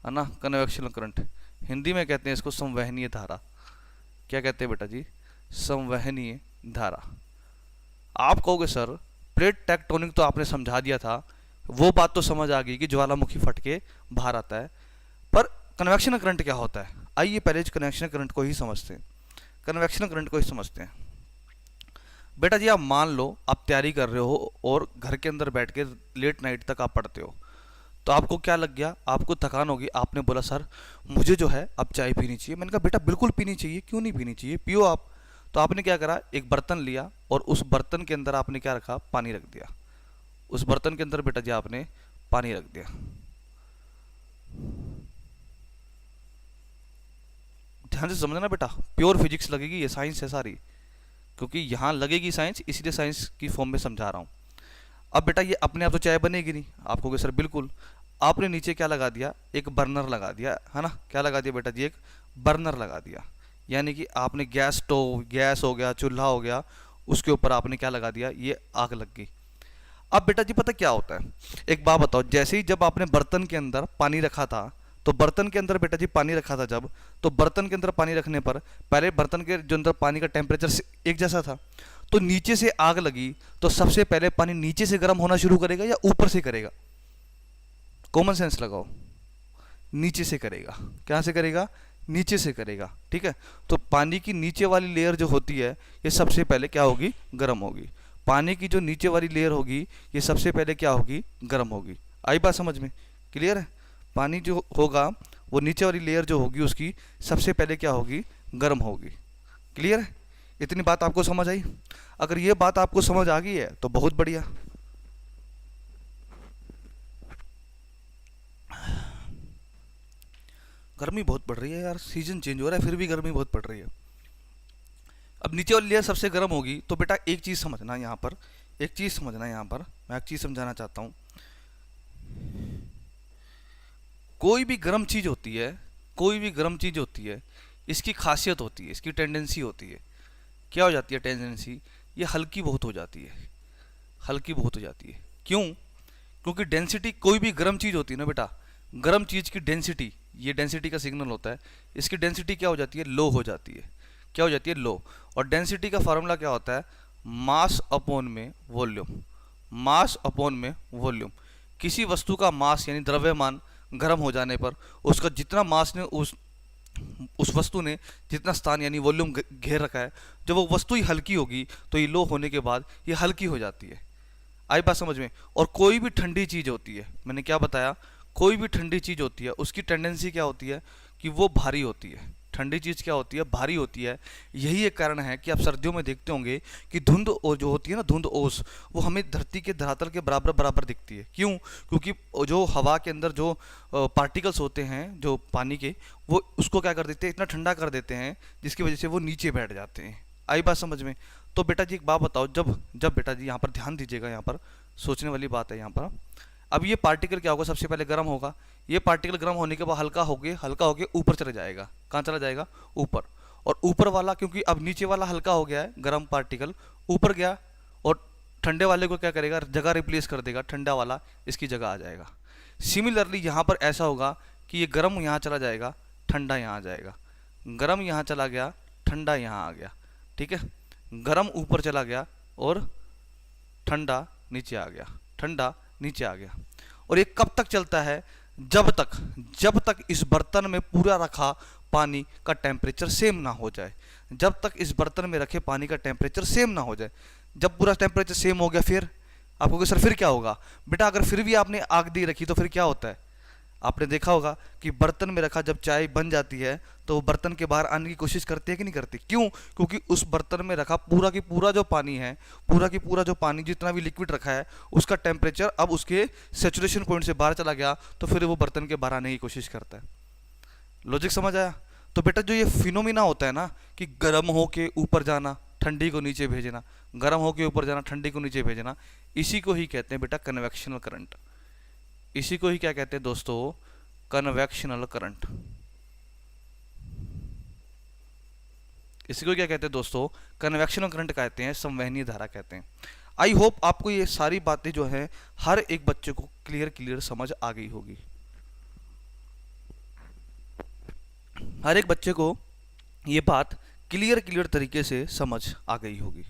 है ना। कन्वेक्शनल करंट हिंदी में कहते हैं इसको संवहनीय धारा। क्या कहते हैं बेटा जी, संवहनीय धारा। आप कहोगे सर प्लेट टेक्टोनिक तो आपने समझा दिया था, वो बात तो समझ आ गई कि ज्वालामुखी फट के बाहर आता है, पर कन्वेक्शन करंट क्या होता है। आइए पहले कन्वेक्शन करंट को ही समझते हैं, कन्वेक्शन करंट को ही समझते हैं। बेटा जी आप मान लो आप तैयारी कर रहे हो और घर के अंदर बैठ के लेट नाइट तक आप पढ़ते हो, तो आपको क्या लग गया, आपको थकान होगी, आपने बोला सर मुझे जो है अब चाय पीनी चाहिए। मैंने कहा बेटा बिल्कुल पीनी चाहिए, क्यों नहीं पीनी चाहिए, पियो आप। तो आपने क्या करा, एक बर्तन लिया और उस बर्तन के अंदर आपने क्या रखा, पानी रख दिया। उस बर्तन के अंदर बेटा जी आपने पानी रख दिया। ध्यान से समझना बेटा, प्योर फिजिक्स लगेगी, ये साइंस है सारी, क्योंकि यहाँ लगेगी साइंस, इसलिए साइंस की फॉर्म में समझा रहा हूँ। अब बेटा ये अपने आप तो चाय बनेगी नहीं, आप कहोगे सर बिल्कुल। आपने नीचे क्या लगा दिया, एक बर्नर लगा दिया, है ना। क्या लगा दिया बेटा जी, एक बर्नर लगा दिया। यानी कि आपने गैस स्टोव, गैस हो गया, चूल्हा हो गया, उसके ऊपर आपने क्या लगा दिया, ये आग लग गई। अब बेटा जी पता क्या होता है, एक बात बताओ, जैसे ही जब आपने बर्तन के अंदर पानी रखा था, तो बर्तन के अंदर बेटा जी पानी रखा था जब, तो बर्तन के अंदर पानी रखने पर पहले बर्तन के जो अंदर पानी का टेम्परेचर एक जैसा था, तो नीचे से आग लगी तो सबसे पहले पानी नीचे से गर्म होना शुरू करेगा या ऊपर से करेगा? कॉमन सेंस लगाओ, नीचे से करेगा। क्या से करेगा? नीचे से करेगा। ठीक है, तो पानी की नीचे वाली लेयर जो होती है ये सबसे पहले क्या होगी? गर्म होगी। पानी की जो नीचे वाली लेयर होगी ये सबसे पहले क्या होगी? गर्म होगी। आई बात समझ में? क्लियर है? पानी जो होगा वो नीचे वाली लेयर जो होगी उसकी सबसे पहले क्या होगी? गर्म होगी। क्लियर है? इतनी बात आपको समझ आई? अगर ये बात आपको समझ आ गई है तो बहुत बढ़िया। गर्मी बहुत बढ़ रही है यार, सीजन चेंज हो रहा है फिर भी गर्मी बहुत बढ़ रही है। अब नीचे वाली लेयर सबसे गर्म होगी तो बेटा एक चीज़ समझना यहाँ पर, एक चीज़ समझना यहाँ पर, मैं एक चीज़ समझाना चाहता हूँ। कोई भी गर्म चीज़ होती है, कोई भी गर्म चीज़ होती है, इसकी खासियत होती है, इसकी टेंडेंसी होती है। क्या हो जाती है टेंडेंसी? ये हल्की बहुत हो जाती है, हल्की बहुत हो जाती है। क्यों? क्योंकि डेंसिटी, कोई भी गर्म चीज़ होती है ना बेटा, गर्म चीज़ की डेंसिटी, ये डेंसिटी का सिग्नल होता है, इसकी डेंसिटी क्या हो जाती है? लो हो जाती है। क्या हो जाती है? लो। और डेंसिटी का फार्मूला क्या होता है? मास अपॉन में वॉल्यूम। मास अपॉन में वॉल्यूम। किसी वस्तु का मास यानी द्रव्यमान गर्म हो जाने पर उसका जितना मास ने उस वस्तु ने जितना स्थान यानी वॉल्यूम घेर रखा है, जब वो वस्तु ही हल्की होगी तो ये लो होने के बाद ये हल्की हो जाती है। आई बात समझ में? और कोई भी ठंडी चीज़ होती है, मैंने क्या बताया, कोई भी ठंडी चीज़ होती है उसकी टेंडेंसी क्या होती है कि वो भारी होती है। ठंडी चीज़ क्या होती है? भारी होती है। यही एक कारण है कि आप सर्दियों में देखते होंगे कि धुंध जो होती है ना, धुंध ओस, वो हमें धरती के धरातल के बराबर बराबर दिखती है। क्यों? क्योंकि जो हवा के अंदर जो पार्टिकल्स होते हैं जो पानी के, वो उसको क्या कर देते हैं? इतना ठंडा कर देते हैं जिसकी वजह से वो नीचे बैठ जाते हैं। आई बात समझ में? तो बेटा जी एक बात बताओ, जब जब बेटा जी यहाँ पर ध्यान दीजिएगा, यहाँ पर सोचने वाली बात है यहाँ पर। अब ये पार्टिकल क्या होगा? सबसे पहले गर्म होगा। ये पार्टिकल गर्म होने के बाद हल्का होके ऊपर चले जाएगा। कहाँ चला जाएगा? ऊपर। और ऊपर वाला, क्योंकि अब नीचे वाला हल्का हो गया है, गर्म पार्टिकल ऊपर गया और ठंडे वाले को क्या करेगा? जगह रिप्लेस कर देगा, ठंडा वाला इसकी जगह आ जाएगा। सिमिलरली यहाँ पर ऐसा होगा कि ये गर्म यहाँ चला जाएगा, ठंडा यहाँ आ जाएगा। गर्म यहाँ चला गया, ठंडा यहाँ आ गया। ठीक है, गर्म ऊपर चला गया और ठंडा नीचे आ गया, ठंडा नीचे आ गया। और ये कब तक चलता है? जब तक इस बर्तन में पूरा रखा पानी का टेम्परेचर सेम ना हो जाए। जब तक इस बर्तन में रखे पानी का टेम्परेचर सेम ना हो जाए। जब पूरा टेम्परेचर सेम हो गया फिर आपको कि सर फिर क्या होगा? बेटा अगर फिर भी आपने आग दे रखी तो फिर क्या होता है? आपने देखा होगा कि बर्तन में रखा जब चाय बन जाती है तो वो बर्तन के बाहर आने की कोशिश करती है कि नहीं करती? क्यों? क्योंकि उस बर्तन में रखा पूरा की पूरा जो पानी है, पूरा की पूरा जो पानी जितना भी लिक्विड रखा है, उसका टेम्परेचर अब उसके सेचुरेशन पॉइंट से बाहर चला गया तो फिर वो बर्तन के बाहर आने की कोशिश करता है। लॉजिक समझ आया? तो बेटा जो ये फिनोमिना होता है ना कि गर्म होके ऊपर जाना, ठंडी को नीचे भेजना, गर्म होके ऊपर जाना, ठंडी को नीचे भेजना, इसी को ही कहते हैं बेटा कन्वेक्शनल करंट। इसी को ही क्या कहते हैं दोस्तों? Convectional current. इसी को क्या कहते हैं दोस्तों? कन्वेक्शनल करंट कहते हैं, संवहनीय धारा कहते हैं। आई होप आपको ये सारी बातें जो है हर एक बच्चे को क्लियर समझ आ गई होगी। हर एक बच्चे को ये बात क्लियर तरीके से समझ आ गई होगी।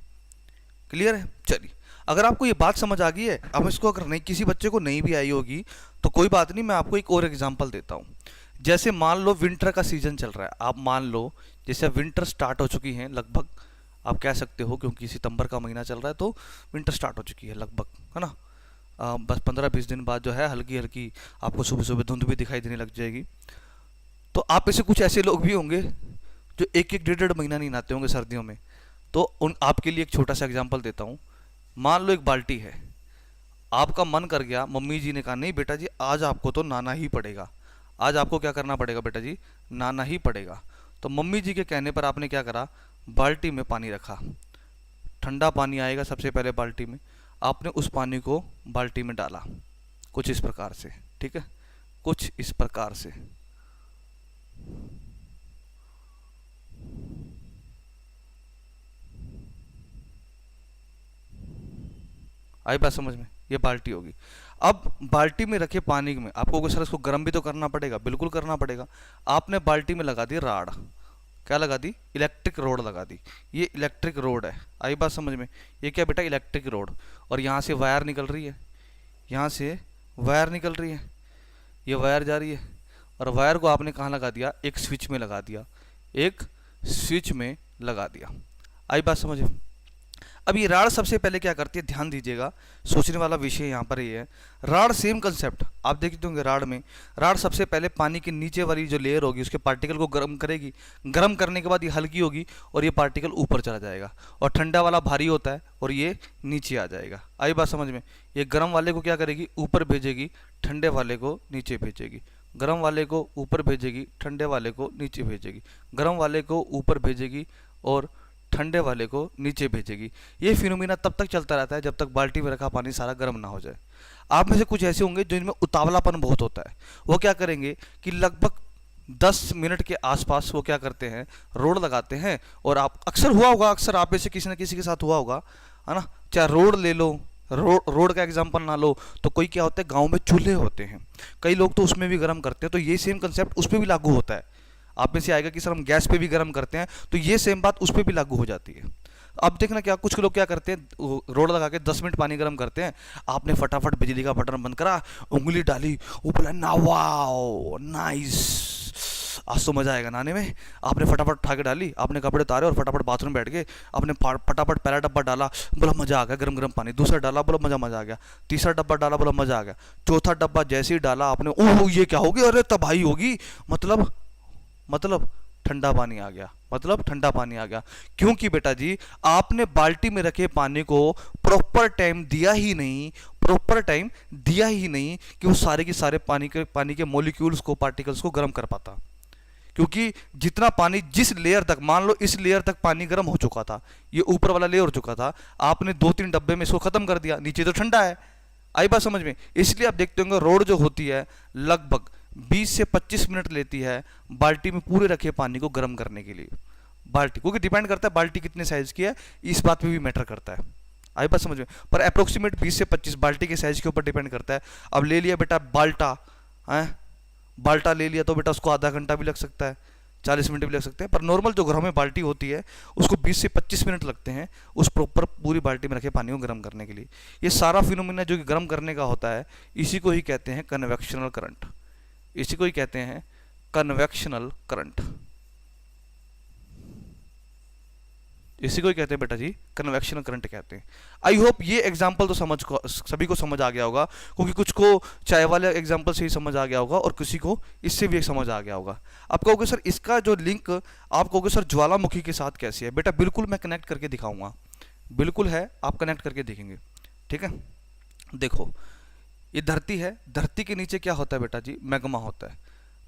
क्लियर है? चलिए, अगर आपको ये बात समझ आ गई है, अब इसको अगर नहीं, किसी बच्चे को नहीं भी आई होगी तो कोई बात नहीं, मैं आपको एक और एग्जांपल देता हूँ। जैसे मान लो विंटर का सीजन चल रहा है, आप मान लो जैसे विंटर स्टार्ट हो चुकी है लगभग, आप कह सकते हो क्योंकि सितंबर का महीना चल रहा है तो विंटर स्टार्ट हो चुकी है लगभग, है ना। बस 15-20 दिन बाद जो है हल्की हल्की आपको सुबह सुबह धुंध भी दिखाई देने लग जाएगी। तो आप ऐसे कुछ ऐसे लोग भी होंगे जो एक एक 1.5 महीना नहीं नहाते होंगे सर्दियों में। तो उन आपके लिए एक छोटा सा एग्जाम्पल देता हूँ। मान लो एक बाल्टी है, आपका मन कर गया, मम्मी जी ने कहा नहीं बेटा जी आज आपको तो नहाना ही पड़ेगा, आज आपको क्या करना पड़ेगा बेटा जी? नहाना ही पड़ेगा। तो मम्मी जी के कहने पर आपने क्या करा? बाल्टी में पानी रखा, ठंडा पानी आएगा सबसे पहले बाल्टी में, आपने उस पानी को बाल्टी में डाला कुछ इस प्रकार से, ठीक है, कुछ इस प्रकार से। आई बात समझ में? ये बाल्टी होगी। अब बाल्टी में रखे पानी में आपको सर इसको गर्म भी तो करना पड़ेगा, बिल्कुल करना पड़ेगा। आपने बाल्टी में लगा दी राड, क्या लगा दी, इलेक्ट्रिक रोड लगा दी। ये इलेक्ट्रिक रोड है, आई बात समझ में, ये क्या बेटा, इलेक्ट्रिक रोड। और यहाँ से वायर निकल रही है, यहाँ से वायर निकल रही है, ये वायर जा रही है, और वायर को आपने कहाँ लगा दिया, एक स्विच में लगा दिया, एक स्विच में लगा दिया। आई बात समझ में। अब ये राड सबसे पहले क्या करती है, ध्यान दीजिएगा, सोचने वाला विषय यहाँ पर ये है। राड सेम कंसेप्ट आप देखते होंगे, राड में राड सबसे पहले पानी के नीचे वाली जो लेयर होगी उसके पार्टिकल को गर्म करेगी, गर्म करने के बाद ये हल्की होगी और ये पार्टिकल ऊपर चला जाएगा, और ठंडा वाला भारी होता है और ये नीचे आ जाएगा। आई बात समझ में। ये गर्म वाले को क्या करेगी, ऊपर भेजेगी, ठंडे वाले को नीचे भेजेगी, गर्म वाले को ऊपर भेजेगी, ठंडे वाले को नीचे भेजेगी, गर्म वाले को ऊपर भेजेगी और ठंडे वाले को नीचे भेजेगी। ये फिनोमिना तब तक चलता रहता है जब तक बाल्टी में रखा पानी सारा गर्म ना हो जाए। आप में से कुछ ऐसे होंगे जिनमें उतावलापन बहुत होता है, वो क्या करेंगे कि लगभग 10 मिनट के आसपास वो क्या करते हैं, रोड लगाते हैं। और आप अक्सर हुआ होगा, अक्सर आप में से किसी न किसी के साथ हुआ होगा, है ना, चाहे रोड ले लो, रोड का एग्जांपल ना लो तो कोई क्या होता है, गांव में चूल्हे होते हैं, कई लोग तो उसमें भी गर्म करते हैं, तो ये सेम कंसेप्ट उस पर भी लागू होता है। आप में से आएगा कि सर हम गैस पे भी गर्म करते हैं, तो ये सेम बात उस पर भी लागू हो जाती है। अब देखना क्या, कुछ लोग क्या करते हैं, रोड लगा के 10 मिनट पानी गर्म करते हैं, आपने फटाफट बिजली का बटन बंद करा, उंगली डाली, वो बोला ना वाओ नाइस, आज तो मजा आएगा नहाने में। आपने फटाफट उठा के डाली, आपने कपड़े उतारे और फटाफट बाथरूम बैठ गए, आपने फटाफट पहला डब्बा डाला, बोला मजा आ गया गरम गरम पानी, दूसरा डाला, बोला मजा आ गया, तीसरा डब्बा डाला, बोला मजा आ गया, चौथा डब्बा जैसे ही डाला आपने, ओह ये क्या होगी, अरे तबाही होगी, मतलब ठंडा पानी आ गया, मतलब ठंडा पानी आ गया। क्योंकि बेटा जी आपने बाल्टी में रखे पानी को प्रॉपर टाइम दिया ही नहीं, प्रॉपर टाइम दिया ही नहीं कि वो सारे के सारे पानी के मॉलिक्यूल्स को, पार्टिकल्स को गर्म कर पाता। क्योंकि जितना पानी जिस लेयर तक, मान लो इस लेयर तक पानी गर्म हो चुका था, ये ऊपर वाला लेयर हो चुका था, आपने 2-3 डब्बे में इसको खत्म कर दिया, नीचे तो ठंडा है। आई बात समझ में। इसलिए आप देखते होंगे रोड जो होती है लगभग 20 से 25 मिनट लेती है बाल्टी में पूरे रखे पानी को गर्म करने के लिए। बाल्टी, क्योंकि डिपेंड करता है बाल्टी कितने साइज की है, इस बात पे भी मैटर करता है। आई बात समझ में। पर अप्रोक्सीमेट 20 से 25 बाल्टी के साइज के ऊपर डिपेंड करता है। अब ले लिया बेटा बाल्टा है, बाल्टा ले लिया तो बेटा उसको आधा घंटा भी लग सकता है, 40 मिनट भी लग सकते हैं। पर नॉर्मल जो घरों में बाल्टी होती है उसको 20 से 25 मिनट लगते हैं उस प्रॉपर पूरी बाल्टी में रखे पानी को गर्म करने के लिए। ये सारा फिनोमिना जो कि गर्म करने का होता है, इसी को ही कहते हैं कन्वेक्शनल करंट, इसी को ही कहते हैं कन्वेक्शनल करंट, इसी को ही कहते हैं बेटा जी कन्वेक्शनल करंट कहते हैं। आई होप ये एग्जांपल तो सभी को समझ आ गया होगा, क्योंकि कुछ को चाय वाले एग्जांपल से ही समझ आ गया होगा और किसी को इससे भी समझ आ गया होगा। आप कहोगे सर इसका जो लिंक, आप कहोगे सर ज्वालामुखी के साथ कैसे है, बेटा बिल्कुल मैं कनेक्ट करके दिखाऊंगा, बिल्कुल है, आप कनेक्ट करके देखेंगे, ठीक है। देखो ये धरती है, धरती के नीचे क्या होता है बेटा जी, मैग्मा होता है।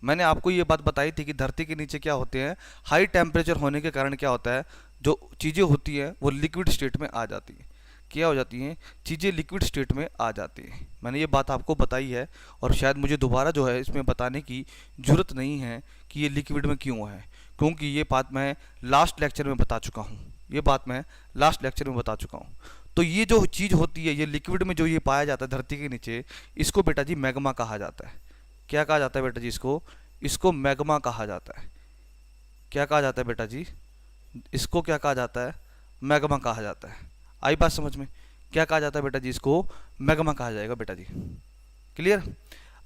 मैंने आपको ये बात बताई थी कि धरती के नीचे क्या होते हैं, हाई टेम्परेचर होने के कारण क्या होता है, जो चीज़ें होती हैं वो लिक्विड स्टेट में आ जाती हैं। क्या हो जाती हैं, चीज़ें लिक्विड स्टेट में आ जाती हैं। मैंने ये बात आपको बताई है और शायद मुझे दोबारा जो है इसमें बताने की ज़रूरत नहीं है कि ये लिक्विड में क्यों है, क्योंकि ये बात मैं लास्ट लेक्चर में बता चुका हूँ, ये बात मैं लास्ट लेक्चर में बता चुका हूँ। तो ये जो चीज़ होती है, ये लिक्विड में जो ये पाया जाता है धरती के नीचे, इसको बेटा जी मैग्मा कहा जाता है। क्या कहा जाता है बेटा जी, इसको मैग्मा कहा जाता है। क्या कहा जाता है बेटा जी, इसको क्या कहा जाता है, मैग्मा कहा जाता है। आई बात समझ में, क्या कहा जाता है बेटा जी, इसको मैग्मा कहा जाएगा बेटा जी, क्लियर।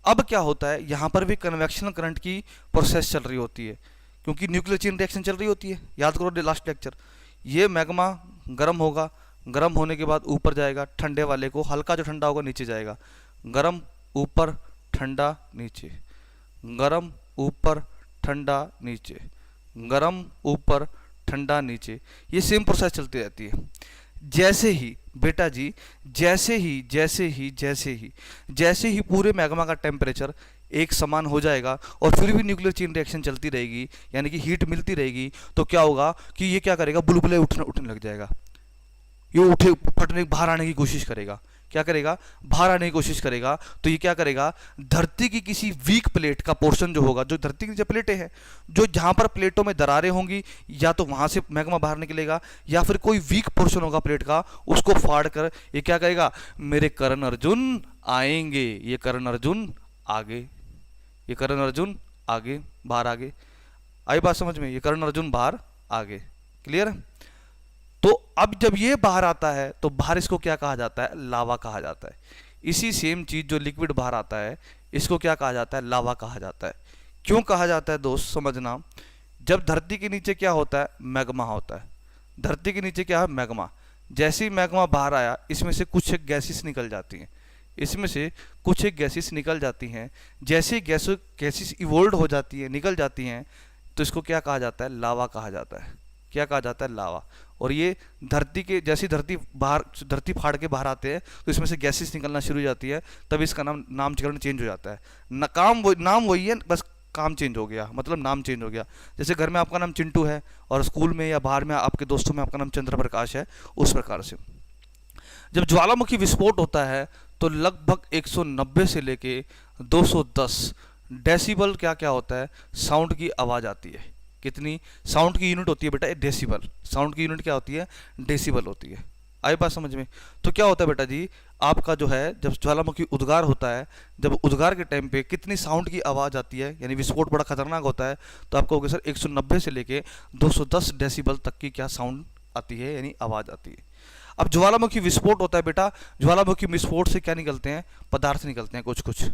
अब क्या होता है, यहाँ पर भी कन्वेक्शनल करंट की प्रोसेस चल रही होती है, क्योंकि न्यूक्लियर चेन रिएक्शन चल रही होती है। याद करो लास्ट लेक्चर, ये मैग्मा गर्म होगा, गर्म होने के बाद ऊपर जाएगा, ठंडे वाले को, हल्का जो ठंडा होगा नीचे जाएगा, गर्म ऊपर ठंडा नीचे, गर्म ऊपर ठंडा नीचे, गर्म ऊपर ठंडा नीचे, ये सेम प्रोसेस चलती रहती है। जैसे ही बेटा जी, जैसे ही पूरे मैग्मा का टेम्परेचर एक समान हो जाएगा और फिर भी न्यूक्लियर चेन रिएक्शन चलती रहेगी, यानी कि हीट मिलती रहेगी, तो क्या होगा कि ये क्या करेगा, बुलबुले उठने लग जाएगा, ये उठे फटने बाहर आने की कोशिश करेगा। क्या करेगा, बाहर आने की कोशिश करेगा। तो ये क्या करेगा, धरती की किसी वीक प्लेट का पोर्शन जो होगा, जो धरती की नीचे प्लेटें हैं, जो जहां पर प्लेटों में दरारें होंगी, या तो वहां से मैग्मा बाहर निकलेगा, या फिर कोई वीक पोर्शन होगा प्लेट का, उसको फाड़ कर ये क्या करेगा, मेरे कर्ण अर्जुन आएंगे, ये कर्ण अर्जुन आगे, ये कर्ण अर्जुन आगे, बाहर आगे। आई बात समझ में, ये कर्ण अर्जुन बाहर आगे, क्लियर है। तो अब जब ये बाहर आता है तो बाहर इसको क्या कहा जाता है, लावा कहा जाता है। इसी सेम चीज जो लिक्विड बाहर आता है इसको क्या कहा जाता है, लावा कहा जाता है। क्यों कहा जाता है दोस्त, समझना। जब धरती के नीचे क्या होता है, मैग्मा होता है। धरती के नीचे क्या है, मैग्मा। जैसे ही मैग्मा बाहर आया, इसमें से कुछ एक गैसेस निकल जाती हैं, इसमें से कुछ एक गैसेस निकल जाती हैं। जैसे गैसेस इवोल्व हो जाती है, निकल जाती हैं, तो इसको क्या कहा जाता है, लावा कहा जाता है। क्या कहा जाता है, लावा। और ये धरती के, जैसी धरती फाड़ के बाहर आते हैं तो इसमें से गैसेस निकलना शुरू हो जाती है, तब इसका नामकरण चेंज हो जाता है। नाम वही है, बस काम चेंज हो गया, मतलब नाम चेंज हो गया। जैसे घर में आपका नाम चिंटू है और स्कूल में या बाहर में आपके दोस्तों में आपका नाम चंद्र प्रकाश है, उस प्रकार से। जब ज्वालामुखी विस्फोट होता है तो लगभग 190 से लेके 210 डेसिबल क्या क्या होता है, साउंड की आवाज़ आती है। कितनी, साउंड की यूनिट होती है बेटा डेसिबल। साउंड की यूनिट क्या होती है, डेसिबल होती है। आई बात समझ में। तो क्या होता है बेटा जी, आपका जो है जब ज्वालामुखी उद्गार होता है, जब उद्गार के टाइम पे कितनी साउंड की आवाज़ आती है, यानी विस्फोट बड़ा खतरनाक होता है, तो आपको होगा सर 190 से लेके 210 डेसिबल तक की क्या साउंड आती है, यानी आवाज़ आती है। अब ज्वालामुखी विस्फोट होता है बेटा, ज्वालामुखी विस्फोट से क्या निकलते हैं, पदार्थ निकलते हैं कुछ कुछ,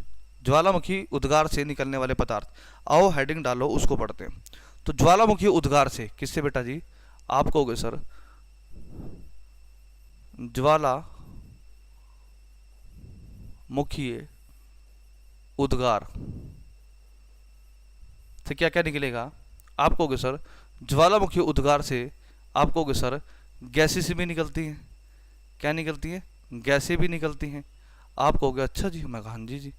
ज्वालामुखी उद्गार से निकलने वाले पदार्थ। आओ हेडिंग डालो, उसको पढ़ते हैं। तो ज्वालामुखी उद्गार से, किससे बेटा जी, आप कहोगे सर ज्वालामुखी उद्गार से क्या क्या निकलेगा, आप कहोगे सर ज्वालामुखी उद्गार से, आप कहोगे सर गैसेस भी निकलती हैं। क्या निकलती है, गैसें भी निकलती हैं। आप कहोगे अच्छा जी, मैं हाँ जी।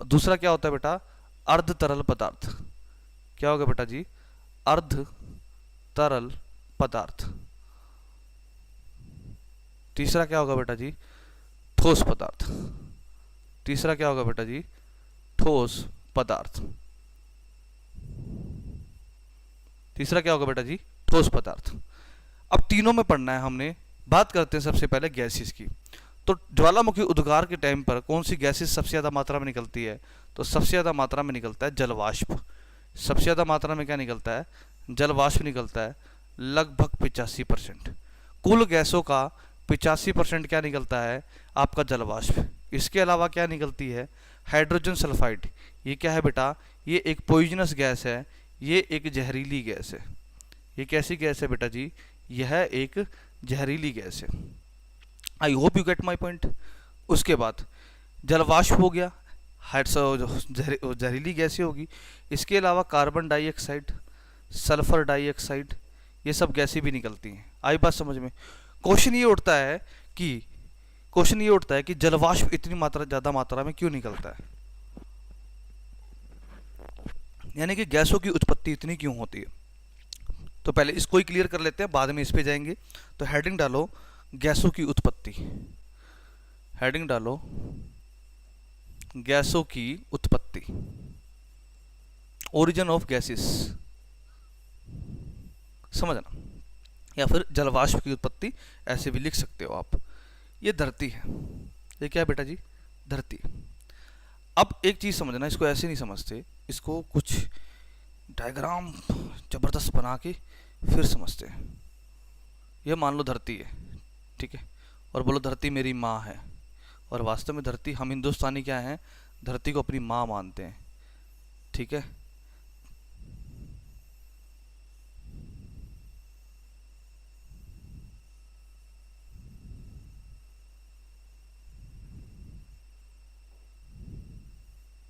दूसरा क्या होता है बेटा, अर्ध तरल पदार्थ। क्या होगा बेटा जी, अर्ध तरल पदार्थ। तीसरा क्या होगा बेटा जी, ठोस पदार्थ। तीसरा क्या होगा बेटा जी, ठोस पदार्थ। तीसरा क्या होगा बेटा जी, ठोस पदार्थ। अब तीनों में पढ़ना है हमने। बात करते हैं सबसे पहले गैसेस की। तो ज्वालामुखी उद्गार के टाइम पर कौन सी गैसेस सबसे ज़्यादा मात्रा में निकलती है, तो सबसे ज़्यादा मात्रा में निकलता है जलवाष्प। सबसे ज़्यादा मात्रा में क्या निकलता है, जलवाष्प निकलता है, लगभग 85%। कुल गैसों का 85% क्या निकलता है, आपका जलवाष्प। इसके अलावा क्या निकलती है, हाइड्रोजन सल्फाइड। ये क्या है बेटा, ये एक पॉइजनस गैस है, ये एक जहरीली गैस है। ये कैसी गैस है बेटा जी, यह एक जहरीली गैस है। I hope you get my point. उसके बाद जलवाष्प हो गया, जहरीली गैसें होगी। इसके अलावा कार्बन डाइऑक्साइड, सल्फर डाइऑक्साइड, ये सब गैसें भी निकलती हैं। आई बात समझ में। क्वेश्चन ये उठता है कि जलवाष्प इतनी ज़्यादा मात्रा में क्यों निकलता है, यानी कि गैसों की उत्पत्ति इतनी क्यों होती है। तो पहले इसको ही क्लियर कर लेते हैं, बाद में इस पे जाएंगे। तो हेडिंग डालो, गैसों की उत्पत्ति। हेडिंग डालो, गैसों की उत्पत्ति, ओरिजिन ऑफ गैसेस, समझना। या फिर जलवाष्प की उत्पत्ति, ऐसे भी लिख सकते हो आप। ये धरती है, ये क्या है बेटा जी, धरती। अब एक चीज समझना, इसको ऐसे नहीं समझते, इसको कुछ डायग्राम जबरदस्त बना के फिर समझते हैं। ये मान लो धरती है, ठीक है, और बोलो धरती मेरी माँ है। और वास्तव में धरती, हम हिंदुस्तानी क्या हैं, धरती को अपनी माँ मानते हैं, ठीक है।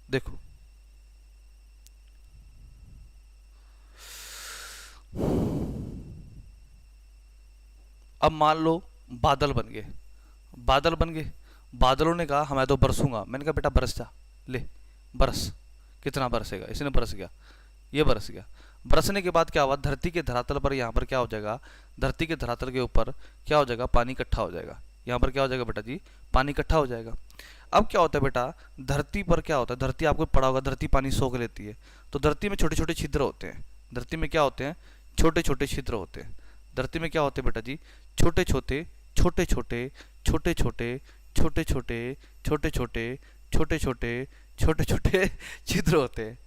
देखो अब मान लो बादल बन गए, बादलों ने कहा मैं तो बरसूंगा। मैंने कहा बेटा बरस जा, ले बरस। कितना बरसेगा, इसने बरस गया, ये बरस गया। बरसने के बाद क्या हुआ, धरती के धरातल पर यहाँ पर क्या हो जाएगा, धरती के धरातल के ऊपर क्या हो जाएगा, पानी इकट्ठा हो जाएगा। यहाँ पर क्या हो जाएगा बेटा जी, पानी इकट्ठा हो जाएगा। अब क्या होता है बेटा, धरती पर क्या होता है, धरती आपको पड़ा होगा, धरती पानी सोख लेती है। तो धरती में छोटे छोटे छिद्र होते हैं। धरती में क्या होते हैं, छोटे छोटे छिद्र होते हैं। धरती में क्या होते हैं बेटा जी, छोटे छोटे छोटे छोटे छोटे छोटे छोटे छोटे छोटे छोटे छोटे छोटे छोटे छोटे छिद्र होते हैं।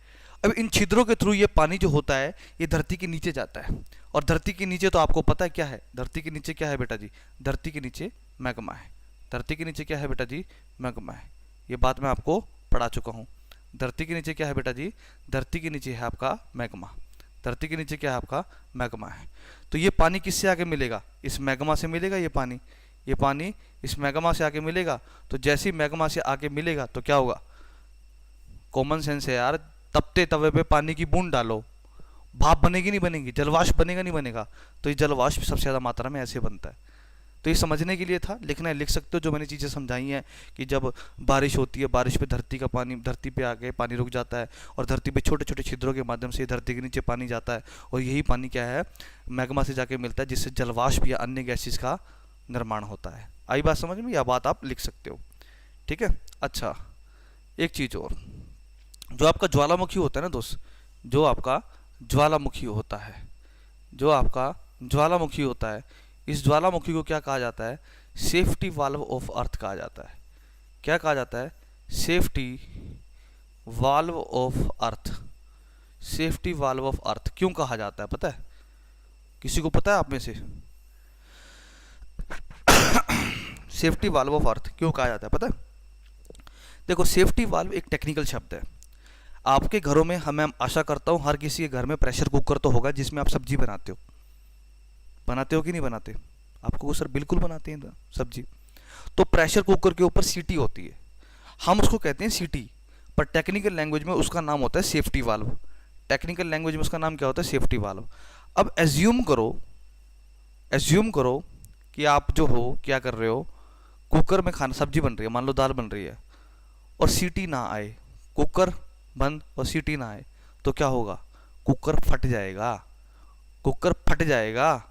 अब इन छिद्रों के थ्रू ये पानी जो होता है ये धरती के नीचे जाता है। और धरती के नीचे तो आपको पता है क्या है, धरती के नीचे क्या है बेटा जी, धरती के नीचे मैग्मा है। धरती के नीचे क्या है बेटा जी, मैग्मा है। ये बात मैं आपको पढ़ा चुका हूँ। धरती के नीचे क्या है बेटा जी, धरती के नीचे है आपका मैग्मा। धरती के नीचे क्या है आपका, मैग्मा है। तो ये पानी किससे आके मिलेगा, इस मैग्मा से मिलेगा। ये पानी इस मैग्मा से आके मिलेगा। तो जैसे ही मैग्मा से आके मिलेगा तो क्या होगा, कॉमन सेंस है यार, तपते तवे पे पानी की बूंद डालो, भाप बनेगी नहीं बनेगी, जलवाष्प बनेगा नहीं बनेगा। तो ये जलवाष्प सबसे ज़्यादा मात्रा में ऐसे बनता है। तो ये समझने के लिए था, लिखना है लिख सकते हो जो मैंने चीज़ें समझाई हैं कि जब बारिश होती है, बारिश पे धरती का पानी, धरती पे आके पानी रुक जाता है और धरती पे छोटे छोटे छिद्रों के माध्यम से धरती के नीचे पानी जाता है और यही पानी क्या है, मैग्मा से जाके मिलता है, जिससे जलवाष्प या अन्य गैसेस का निर्माण होता है। आई बात समझ में, यह बात आप लिख सकते हो, ठीक है। अच्छा, एक चीज़ और, जो आपका ज्वालामुखी होता है ना दोस्त, जो आपका ज्वालामुखी होता है, जो आपका ज्वालामुखी होता है, इस ज्वालामुखी को क्या कहा जाता है, सेफ्टी वाल्व ऑफ अर्थ कहा जाता है। क्या कहा जाता है, safety valve of earth. Safety valve of earth क्यों कहा जाता है पता है, किसी को पता है आप में से? सेफ्टी वाल्व ऑफ अर्थ क्यों कहा जाता है पता है? देखो, सेफ्टी वाल्व एक टेक्निकल शब्द है। आपके घरों में, हमें आशा करता हूँ हर किसी के घर में प्रेशर कुकर तो होगा जिसमें आप सब्जी बनाते हो कि नहीं बनाते? आपको सर बिल्कुल बनाते हैं सब्जी। तो प्रेशर कुकर के ऊपर सीटी होती है, हम उसको कहते हैं सीटी, पर टेक्निकल लैंग्वेज में उसका नाम होता है सेफ्टी वाल्व। टेक्निकल लैंग्वेज में उसका नाम क्या होता है, सेफ्टी वाल्व। अब एज्यूम करो कि आप जो हो क्या कर रहे हो, कुकर में खाना सब्जी बन रही है, मान लो दाल बन रही है, और सीटी ना आए, कुकर बंद और सीटी ना आए, तो क्या होगा, कुकर फट जाएगा।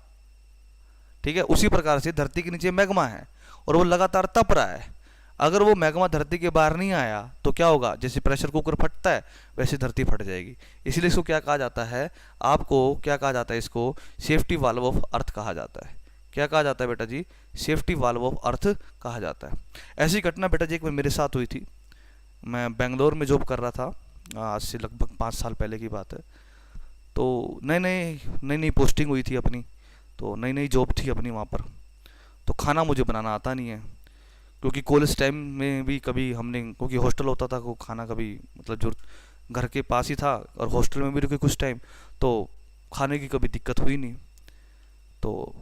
ठीक है। उसी प्रकार से धरती के नीचे मैग्मा है और वो लगातार तप रहा है। अगर वो मैग्मा धरती के बाहर नहीं आया तो क्या होगा, जैसे प्रेशर कुकर फटता है वैसे धरती फट जाएगी। इसलिए इसको क्या कहा जाता है, आपको क्या कहा जाता है, इसको सेफ्टी वाल्व ऑफ अर्थ कहा जाता है। क्या कहा जाता है बेटा जी, सेफ्टी वाल्व ऑफ अर्थ कहा जाता है। ऐसी घटना बेटा जी एक बार मेरे साथ हुई थी। मैं बेंगलोर में जॉब कर रहा था, आज से लगभग 5 साल पहले की बात है। तो नई पोस्टिंग हुई थी अपनी, तो नई जॉब थी अपनी वहाँ पर। तो खाना मुझे बनाना आता नहीं है, क्योंकि कॉलेज टाइम में भी कभी हमने, क्योंकि हॉस्टल होता था, को खाना कभी मतलब जो घर के पास ही था और हॉस्टल में भी रुके कुछ टाइम, तो खाने की कभी दिक्कत हुई नहीं। तो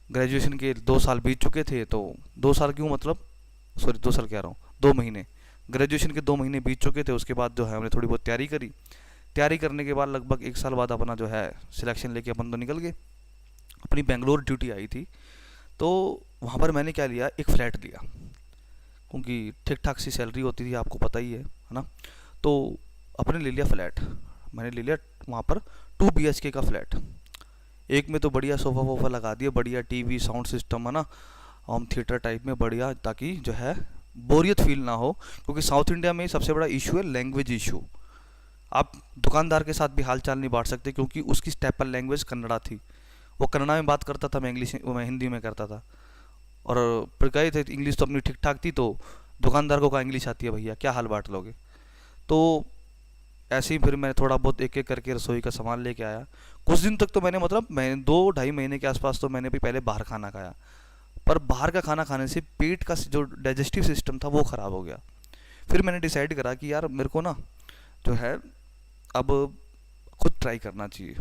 ग्रेजुएशन के 2 साल बीत चुके थे, तो 2 साल क्यों, मतलब सॉरी 2 साल कह रहा हूँ, 2 महीने, ग्रेजुएशन के 2 महीने बीत चुके थे। उसके बाद जो है हमने थोड़ी बहुत तैयारी करने के बाद लगभग 1 साल बाद अपना जो है सिलेक्शन लेके अपन तो निकल गए। अपनी बेंगलोर ड्यूटी आई थी, तो वहाँ पर मैंने क्या लिया, एक फ्लैट लिया, क्योंकि ठीक ठाक सी सैलरी होती थी, आपको पता ही है ना। तो अपने ले लिया फ्लैट, मैंने ले लिया वहाँ पर 2 BHK का फ्लैट। एक में तो बढ़िया सोफ़ा वोफ़ा लगा दिया, बढ़िया टीवी साउंड सिस्टम है ना, होम थिएटर टाइप में बढ़िया, ताकि जो है बोरियत फील ना हो। क्योंकि साउथ इंडिया में सबसे बड़ा इशू है लैंग्वेज इशू। आप दुकानदार के साथ भी हालचाल नहीं बांट सकते, क्योंकि उसकी स्टेपल लैंग्वेज कन्नड़ा थी। वो कन्नड़ा में बात करता था, मैं हिंदी में करता था। और फिर कहे थे इंग्लिश तो अपनी ठीक ठाक थी, तो दुकानदार को कहा इंग्लिश आती है भैया, क्या हाल बांट लोगे। तो ऐसे ही फिर मैंने थोड़ा बहुत एक एक करके रसोई का सामान लेके आया। कुछ दिन तक तो मैंने 2-2.5 महीने के आसपास तो मैंने भी पहले बाहर खाना खाया, पर बाहर का खाना खाने से पेट का जो डाइजेस्टिव सिस्टम था वो ख़राब हो गया। फिर मैंने डिसाइड करा कि यार मेरे को ना जो है अब खुद ट्राई करना चाहिए।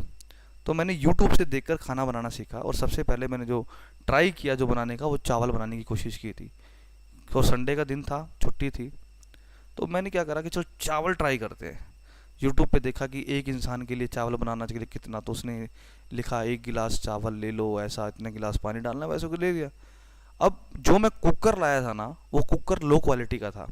तो मैंने YouTube से देखकर खाना बनाना सीखा, और सबसे पहले मैंने जो ट्राई किया जो बनाने का, वो चावल बनाने की कोशिश की थी। तो संडे का दिन था, छुट्टी थी, तो मैंने क्या करा कि चलो चावल ट्राई करते हैं। YouTube पे देखा कि एक इंसान के लिए चावल बनाना चाहिए कितना, तो उसने लिखा 1 गिलास चावल ले लो, ऐसा इतने गिलास पानी डालना, वैसे को ले लिया। अब जो मैं कुकर लाया था ना, वो कुकर लो क्वालिटी का था।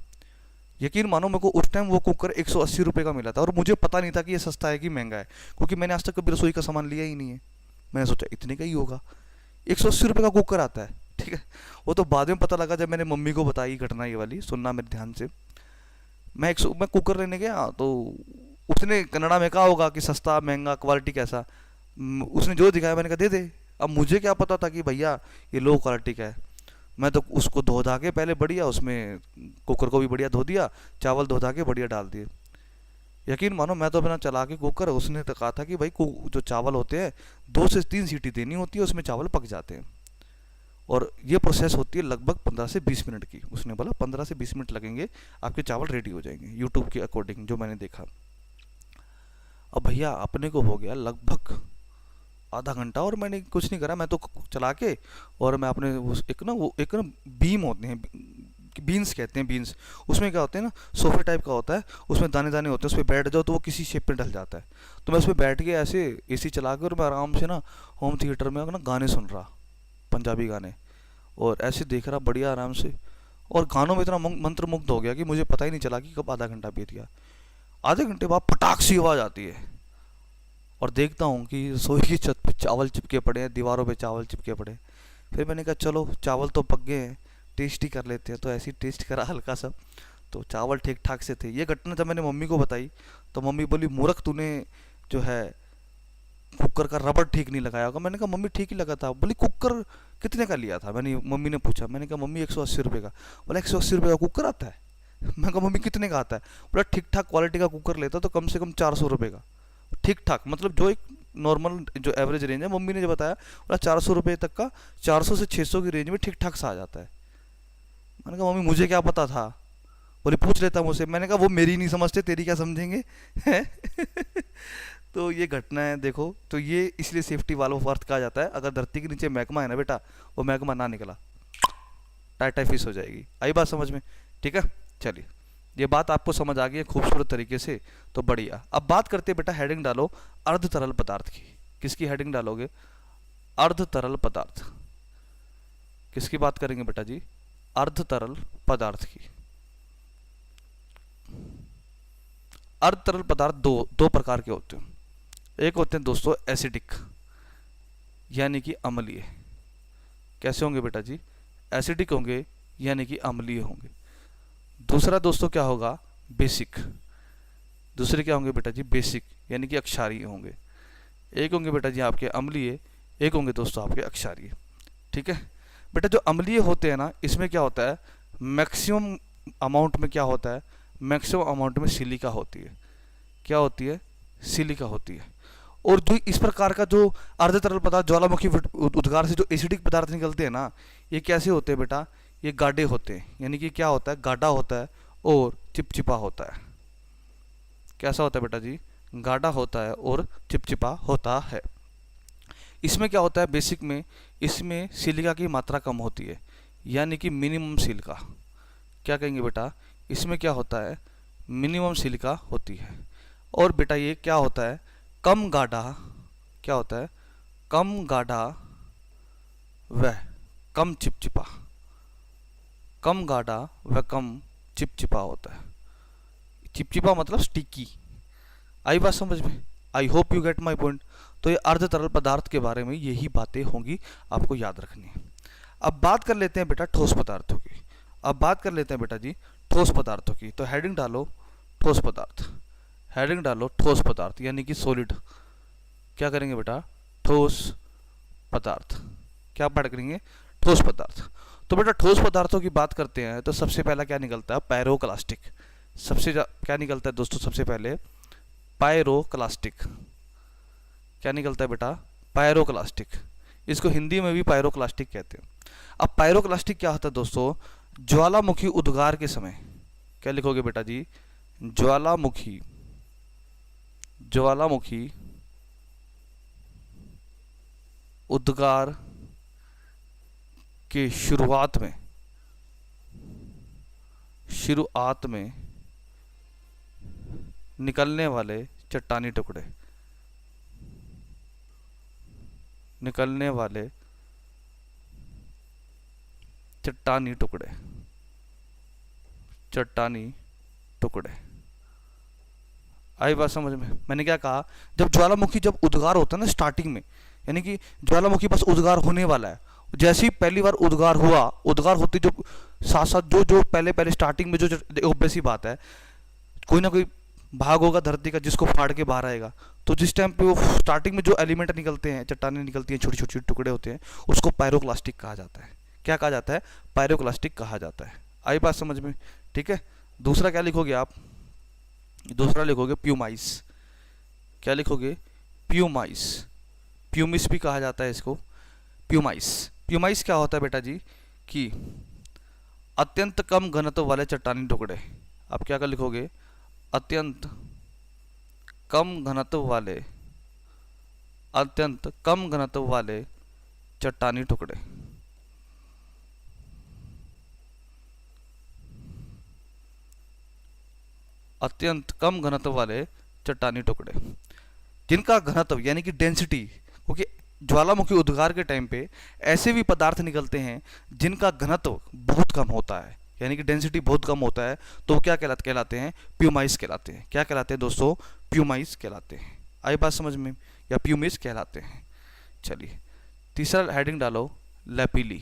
यकीन मानो मेरे को उस टाइम वो कुकर 180 रुपये का मिला था, और मुझे पता नहीं था कि ये सस्ता है कि महंगा है, क्योंकि मैंने आज तक कभी रसोई का सामान लिया ही नहीं है। मैंने सोचा इतने का ही होगा, 180 रुपये का कुकर आता है, ठीक ठीक है। वो तो बाद में पता लगा जब मैंने मम्मी को बताई घटना ये वाली, सुनना मेरे ध्यान से। मैं कुकर लेने गया तो उसने कन्नड़ा में कहा होगा कि सस्ता महंगा क्वालिटी कैसा। उसने जो दिखाया मैंने कहा दे दे। अब मुझे क्या पता था कि भैया ये लो क्वालिटी का है। मैं तो उसको धो धा के पहले बढ़िया उसमें कुकर को भी बढ़िया धो दिया, चावल धो धा के बढ़िया डाल दिए। यकीन मानो मैं तो अपना चला के कुकर, उसने तो कहा था कि भाई जो चावल होते हैं 2 से 3 सीटी देनी होती है, उसमें चावल पक जाते हैं। और ये प्रोसेस होती है लगभग 15 से 20 मिनट की। उसने बोला 15 से 20 मिनट लगेंगे, आपके चावल रेडी हो जाएंगे, यूट्यूब के अकॉर्डिंग जो मैंने देखा। अब भैया अपने को हो गया लगभग आधा घंटा और मैंने कुछ नहीं करा। मैं तो चला के और मैं अपने एक ना बीम होते हैं, बीन्स कहते हैं, बीन्स। उसमें क्या होते हैं ना, सोफे टाइप का होता है, उसमें दाने दाने होते हैं, उस पर बैठ जाओ तो वो किसी शेप में ढल जाता है। तो मैं उस पर बैठ के ऐसे एसी चला के और मैं आराम से ना होम थिएटर में ना गाने सुन रहा, पंजाबी गाने, और ऐसे देख रहा बढ़िया आराम से। और गानों में इतना मंत्र मुग्ध हो गया कि मुझे पता ही नहीं चला कि कब आधा घंटा बीत गया। आधे घंटे बाद पटाख सी आवाज़ आती है और देखता हूँ कि रसोई की छत पे चावल चिपके पड़े हैं, दीवारों पे चावल चिपके पड़े हैं। फिर मैंने कहा चलो चावल तो पक गए हैं, टेस्ट ही कर लेते हैं। तो ऐसे ही टेस्ट करा हल्का सा, तो चावल ठीक ठाक से थे। ये घटना जब मैंने मम्मी को बताई तो मम्मी बोली मूर्ख तूने जो है कुकर का रबड़ ठीक नहीं लगाया होगा। मैंने कहा मम्मी ठीक ही लगा था। बोली कुकर कितने का लिया था? मम्मी ने पूछा। मैंने कहा मम्मी 180 रुपये का। बोला 180 रुपये का कुकर आता है? मैं कहा मम्मी कितने का आता है? बोला ठीक ठाक क्वालिटी का कुकर लेता तो कम से कम 400 रुपये का। ठीक ठाक मतलब जो एक नॉर्मल जो एवरेज रेंज है, मम्मी ने जो बताया बोला 400 रुपये तक का, 400 से 600 की रेंज में ठीक ठाक सा आ जाता है। मैंने कहा मम्मी मुझे क्या पता था? बोले पूछ लेता मुझसे। मैंने कहा वो मेरी नहीं समझते, तेरी क्या समझेंगे। तो ये घटना है देखो। तो ये इसलिए सेफ्टी वालों को अर्थ कहा जाता है। अगर धरती के नीचे महकमा है ना बेटा, वो महकमा ना निकला टाटा फिश हो जाएगी। आई बात समझ में? ठीक है, चलिए ये बात आपको समझ आ गई है खूबसूरत तरीके से, तो बढ़िया। अब बात करते हैं बेटा, हेडिंग डालो अर्ध तरल पदार्थ की। किसकी हेडिंग डालोगे? अर्ध तरल पदार्थ। किसकी बात करेंगे बेटा जी? अर्ध तरल पदार्थ की। अर्ध तरल पदार्थ दो प्रकार के होते हैं। एक होते हैं दोस्तों एसिडिक, यानी कि अम्लीय। कैसे होंगे बेटा जी? एसिडिक होंगे यानी कि अम्लीय होंगे। दूसरा दोस्तों क्या होगा? बेसिक। दूसरे क्या होंगे बेटा जी? बेसिक यानी कि अक्षारीय होंगे। एक होंगे बेटा जी आपके अम्लीय, एक होंगे दोस्तों आपके अक्षारीय। ठीक है बेटा, जो अम्लीय होते हैं ना, इसमें क्या होता है, मैक्सिमम अमाउंट में क्या होता है, मैक्सिमम अमाउंट में सिलिका होती है। क्या होती है? सिलिका होती है। और जो इस प्रकार का जो अर्ध तरल पदार्थ ज्वालामुखी उद्गार से जो एसिडिक पदार्थ निकलते हैं ना, ये कैसे होते हैं बेटा? ये गाढ़े होते हैं, यानी कि क्या होता है, गाढ़ा होता है और चिपचिपा होता है। कैसा होता है बेटा जी? गाढ़ा होता है और चिपचिपा होता है। इसमें क्या होता है बेसिक में, इसमें सिलिका की मात्रा कम होती है, यानी कि मिनिमम सिलिका। क्या कहेंगे बेटा? इसमें क्या होता है? मिनिमम सिलिका होती है। और बेटा ये क्या होता है? कम गाढ़ा। क्या होता है? कम गाढ़ा व कम चिपचिपा। कम गाढ़ा व कम चिपचिपा होता है। चिपचिपा मतलब स्टिकी। आई बात समझ में? आई hope you get my point. तो ये अर्ध तरल पदार्थ के बारे में यही बातें होंगी, आपको याद रखनी है। अब बात कर लेते हैं बेटा ठोस पदार्थों की। अब बात कर लेते हैं बेटा जी ठोस पदार्थों की। तो हेडिंग डालो ठोस पदार्थ। हेडिंग डालो ठोस पदार्थ यानी कि सॉलिड। क्या करेंगे बेटा? ठोस पदार्थ। क्या बात करेंगे? ठोस पदार्थ। तो बेटा ठोस पदार्थों की बात करते हैं तो सबसे पहला क्या निकलता है? पायरोक्लास्टिक। क्या निकलता है दोस्तों? सबसे पहले पायरोक्लास्टिक। क्या निकलता है बेटा? पायरोक्लास्टिक। इसको हिंदी में भी पायरोक्लास्टिक कहते हैं। अब पायरोक्लास्टिक क्या होता है दोस्तों? ज्वालामुखी उद्गार के समय। क्या लिखोगे बेटा जी? ज्वालामुखी उद्गार के शुरुआत में निकलने वाले चट्टानी टुकड़े। आई बात समझ में? मैंने क्या कहा? जब ज्वालामुखी जब उद्गार होता है ना स्टार्टिंग में, यानी कि ज्वालामुखी बस उद्गार होने वाला है, जैसे ही पहली बार उद्गार हुआ, उद्गार होते जो साथ साथ जो जो पहले पहले स्टार्टिंग में जो ऑब्वियस सी बात है, कोई ना कोई भाग होगा धरती का जिसको फाड़ के बाहर आएगा। तो जिस टाइम पे वो स्टार्टिंग में जो एलिमेंट निकलते हैं, चट्टानें निकलती हैं, छोटे छोटे टुकड़े होते हैं, उसको पायरोक्लास्टिक कहा जाता है। क्या कहा जाता है? पायरोक्लास्टिक कहा जाता है। आई बात समझ में? ठीक है। दूसरा क्या लिखोगे आप? दूसरा लिखोगे प्यूमाइस। क्या लिखोगे? प्यूमाइस। प्यूमिस भी कहा जाता है इसको, प्यूमाइस। प्यूमाइस क्या होता है बेटा जी? कि अत्यंत कम घनत्व वाले चट्टानी टुकड़े। आप क्या कर लिखोगे? अत्यंत कम घनत्व वाले, अत्यंत कम घनत्व वाले चट्टानी टुकड़े। अत्यंत कम घनत्व वाले चट्टानी टुकड़े जिनका घनत्व यानी कि डेंसिटी, क्योंकि ज्वालामुखी उद्गार के टाइम पे ऐसे भी पदार्थ निकलते हैं जिनका घनत्व बहुत कम होता है, यानी कि डेंसिटी बहुत कम होता है, तो वो क्या कहलाते हैं? प्यूमाइस कहलाते हैं। क्या कहलाते हैं दोस्तों? प्यूमाइस कहलाते हैं। आई बात समझ में? या प्यूमिस कहलाते हैं। चलिए तीसरा हेडिंग डालो, लैपीली।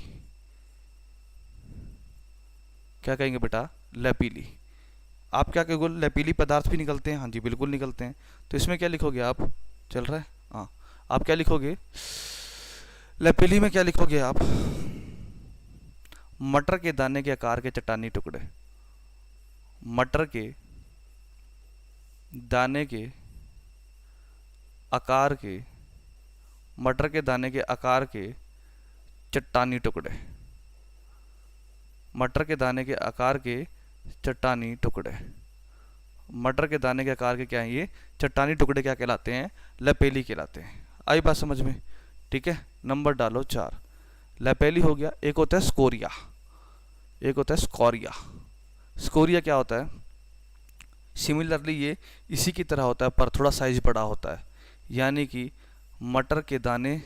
क्या कहेंगे बेटा? लैपीली। आप क्या कहोगे? लैपीली पदार्थ भी निकलते हैं? हाँ जी बिल्कुल निकलते हैं। तो इसमें क्या लिखोगे आप? चल रहा है? हाँ, आप क्या लिखोगे? लैपीली में क्या लिखोगे आप? मटर के दाने के आकार के चट्टानी टुकड़े। मटर के दाने के आकार के, मटर के दाने के आकार के चट्टानी टुकड़े। मटर के दाने के आकार के चट्टानी टुकड़े। मटर के दाने के आकार के क्या हैं ये? चट्टानी टुकड़े क्या कहलाते हैं? लैपेली कहलाते हैं। आई बात समझ में? ठीक है। नंबर डालो 4। लैपेली हो गया। एक होता है स्कोरिया, एक होता है स्कोरिया। स्कोरिया क्या होता है? सिमिलरली ये इसी की तरह होता है पर थोड़ा साइज बड़ा होता है, यानी कि मटर के दाने,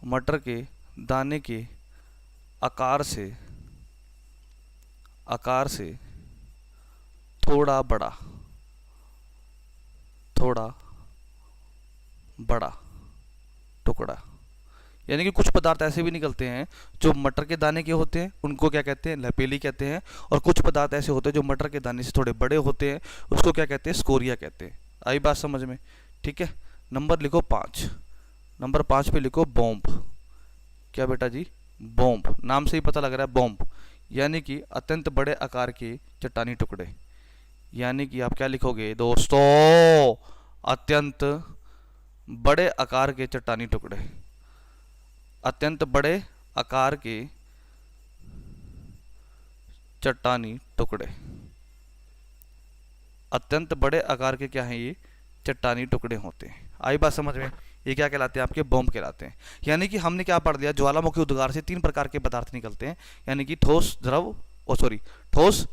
मटर के दाने के आकार से थोड़ा बड़ा, थोड़ा बड़ा टुकड़ा। यानी कि कुछ पदार्थ ऐसे भी निकलते हैं जो मटर के दाने के होते हैं, उनको क्या कहते हैं? लैपेली कहते हैं। और कुछ पदार्थ ऐसे होते हैं जो मटर के दाने से थोड़े बड़े होते हैं, उसको क्या कहते हैं? स्कोरिया कहते हैं। आई बात समझ में? ठीक है। नंबर लिखो 5। नंबर 5 पे लिखो बॉम्ब। क्या बेटा जी? बॉम्ब। नाम से ही पता लग रहा है बॉम्ब, यानी कि अत्यंत बड़े आकार के चट्टानी टुकड़े। यानी कि आप क्या लिखोगे दोस्तों? अत्यंत बड़े आकार के चट्टानी टुकड़े। अत्यंत बड़े आकार के चट्टानी टुकड़े। अत्यंत बड़े आकार के क्या हैं ये? चट्टानी टुकड़े होते हैं। आई बात समझ में? ये क्या कहलाते हैं? आपके बॉम्ब कहलाते हैं। यानी कि हमने क्या पढ़ लिया? ज्वालामुखी उद्गार से 3 प्रकार के पदार्थ निकलते हैं, यानी कि ठोस, द्रव, ठोस,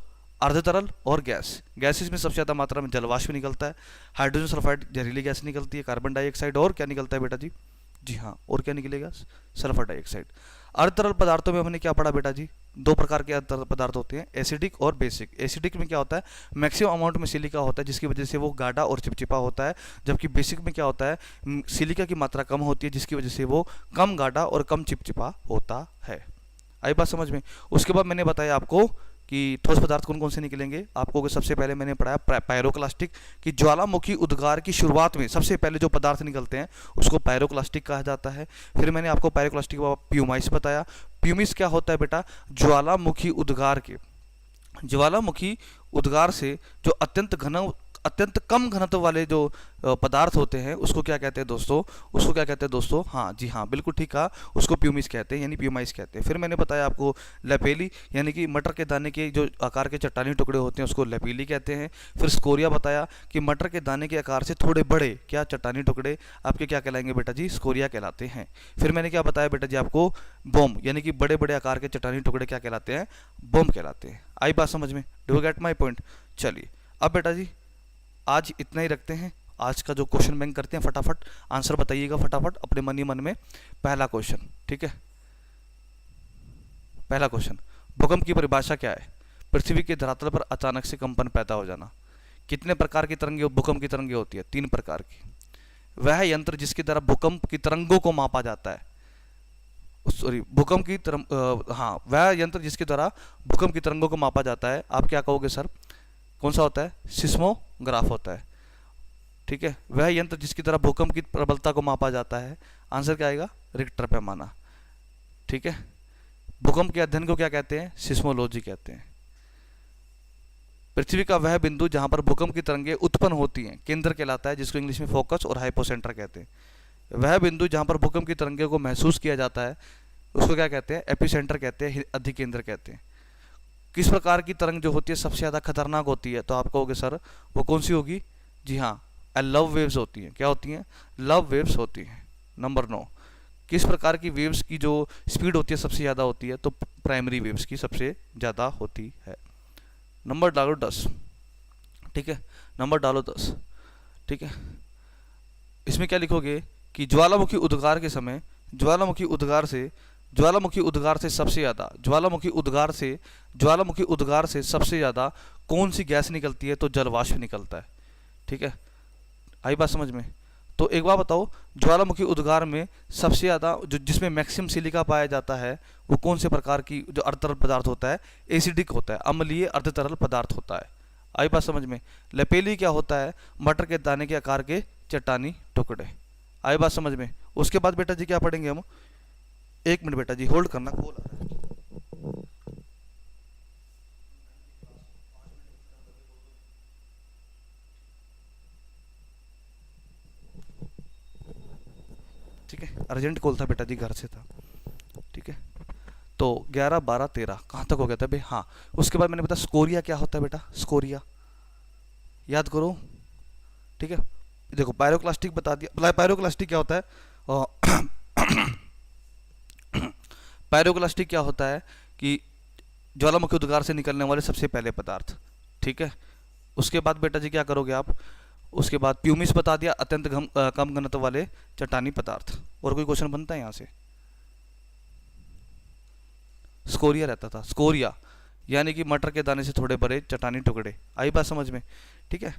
अर्ध तरल और गैस। गैसेस में सबसे ज़्यादा मात्रा में जलवाष्प निकलता है, हाइड्रोजन सल्फाइड जहरीली गैस निकलती है, कार्बन डाइऑक्साइड, और क्या निकलता है बेटा जी? जी हाँ, और क्या निकलेगा? Sulphur dioxide. अर्ध तरल पदार्थों में हमने क्या पढ़ा बेटा जी? 2 प्रकार के अर्ध तरल पदार्थ होते हैं, एसिडिक और बेसिक। एसिडिक में क्या होता है? मैक्सिमम अमाउंट में सिलिका होता है जिसकी वजह से वो गाढ़ा और चिपचिपा होता है, जबकि बेसिक में क्या होता है? सिलिका की मात्रा कम होती है जिसकी वजह से वो कम गाढ़ा और कम चिपचिपा होता है। आई बात समझ में? उसके बाद मैंने बताया आपको कि ठोस पदार्थ कौन कौन से निकलेंगे। आपको सबसे पहले मैंने पढ़ाया पायरोक्लास्टिक, कि ज्वालामुखी उद्गार की शुरुआत में सबसे पहले जो पदार्थ निकलते हैं उसको पायरोक्लास्टिक कहा जाता है। फिर मैंने आपको पायरोक्लास्टिक के बाद प्यूमाइस बताया। प्यूमिस क्या होता है बेटा? ज्वालामुखी उद्गार से जो अत्यंत कम घनत्व वाले जो पदार्थ होते हैं उसको क्या कहते हैं दोस्तों? उसको क्या कहते हैं दोस्तों? हाँ जी हाँ, बिल्कुल ठीक कहा, उसको प्यूमिस कहते हैं, यानी प्यूमाइस कहते हैं। फिर मैंने बताया आपको लैपेली, यानी कि मटर के दाने के जो आकार के चट्टानी टुकड़े होते हैं उसको लैपेली कहते हैं। फिर स्कोरिया बताया कि मटर के दाने के आकार से थोड़े बड़े क्या चट्टानी टुकड़े आपके क्या कहलाएंगे बेटा जी? स्कोरिया कहलाते हैं। फिर मैंने क्या बताया बेटा जी आपको? बॉम्ब, यानी कि बड़े बड़े आकार के चट्टानी टुकड़े क्या कहलाते हैं? बॉम्ब कहलाते हैं। आई बात समझ में? Do you get my point? चलिए अब बेटा जी आज इतना ही रखते हैं। आज का जो क्वेश्चन बैंक करते हैं, फटाफट आंसर बताइएगा फटाफट अपने मन ही मन में। पहला क्वेश्चन, ठीक है। पहला क्वेश्चन, भूकंप की परिभाषा क्या है? पृथ्वी के धरातल पर अचानक से कंपन पैदा हो जाना। कितने प्रकार की तरंगे भूकंप की तरंगे होती है? 3 प्रकार की। वह यंत्र जिसके द्वारा भूकंप की तरंगों को मापा जाता है, सॉरी, भूकंप की हाँ, वह यंत्र जिसके द्वारा भूकंप की तरंगों को मापा जाता है, आप क्या कहोगे सर? कौन सा होता है? सिस्मोग्राफ होता है। ठीक है, वह यंत्र जिसकी द्वारा भूकंप की प्रबलता को मापा जाता है, आंसर क्या आएगा? रिक्टर पैमाना। ठीक है, भूकंप के अध्ययन को क्या कहते हैं? सिस्मोलॉजी कहते हैं। पृथ्वी का वह बिंदु जहां पर भूकंप की तरंगें उत्पन्न होती हैं केंद्र कहलाता है, जिसको इंग्लिश में फोकस और हाइपोसेंटर कहते हैं। वह बिंदु जहां पर भूकंप की तरंगें को महसूस किया जाता है उसको क्या कहते हैं? एपिसेंटर कहते हैं, अधिकेंद्र कहते हैं। किस प्रकार की तरंग जो होती है सबसे ज़्यादा खतरनाक होती है? तो आप कहोगे सर वो कौन सी होगी? जी हाँ, लव वेव्स होती हैं। क्या होती हैं? लव वेव्स होती हैं। नंबर 9, किस प्रकार की वेव्स की जो स्पीड होती है सबसे ज़्यादा होती है? तो प्राइमरी वेव्स की सबसे ज़्यादा होती है। नंबर डालो 10। ठीक है, नंबर डालो 10। ठीक है, इसमें क्या लिखोगे कि ज्वालामुखी उद्गार के समय ज्वालामुखी उद्गार से सबसे ज़्यादा ज्वालामुखी उद्गार से सबसे ज़्यादा कौन सी गैस निकलती है? तो जलवाष्प निकलता है। ठीक है, आई बात समझ में? तो एक बार बताओ, ज्वालामुखी उद्गार में सबसे ज़्यादा जो जिसमें मैक्सिमम सिलिका पाया जाता है वो कौन से प्रकार की जो अर्धतरल पदार्थ होता है? एसिडिक होता है, अम्लीय अर्धतरल पदार्थ होता है। आई बात समझ में? लपेली क्या होता है? मटर के दाने के आकार के चट्टानी टुकड़े। आई बात समझ में? उसके बाद बेटा जी क्या पढ़ेंगे हम? एक मिनट बेटा जी, होल्ड करना, कॉल आ रहा है। ठीक है, अर्जेंट कॉल था बेटा जी, घर से था। ठीक है, तो 11 12 13 कहाँ तक हो गया था भाई? हाँ, उसके बाद मैंने बताया स्कोरिया क्या होता है बेटा? स्कोरिया याद करो। ठीक है, देखो पायरोक्लास्टिक बता दिया। पायरोक्लास्टिक क्या होता है? पायरोक्लास्टिक क्या होता है कि ज्वालामुखी उद्गार से निकलने वाले सबसे पहले पदार्थ। ठीक है, उसके बाद बेटा जी क्या करोगे आप? उसके बाद प्यूमिस बता दिया, अत्यंत कम घनत्व वाले चट्टानी पदार्थ। और कोई क्वेश्चन बनता है यहाँ से? स्कोरिया रहता था, स्कोरिया यानी कि मटर के दाने से थोड़े बड़े चट्टानी टुकड़े। आई बात समझ में? ठीक है,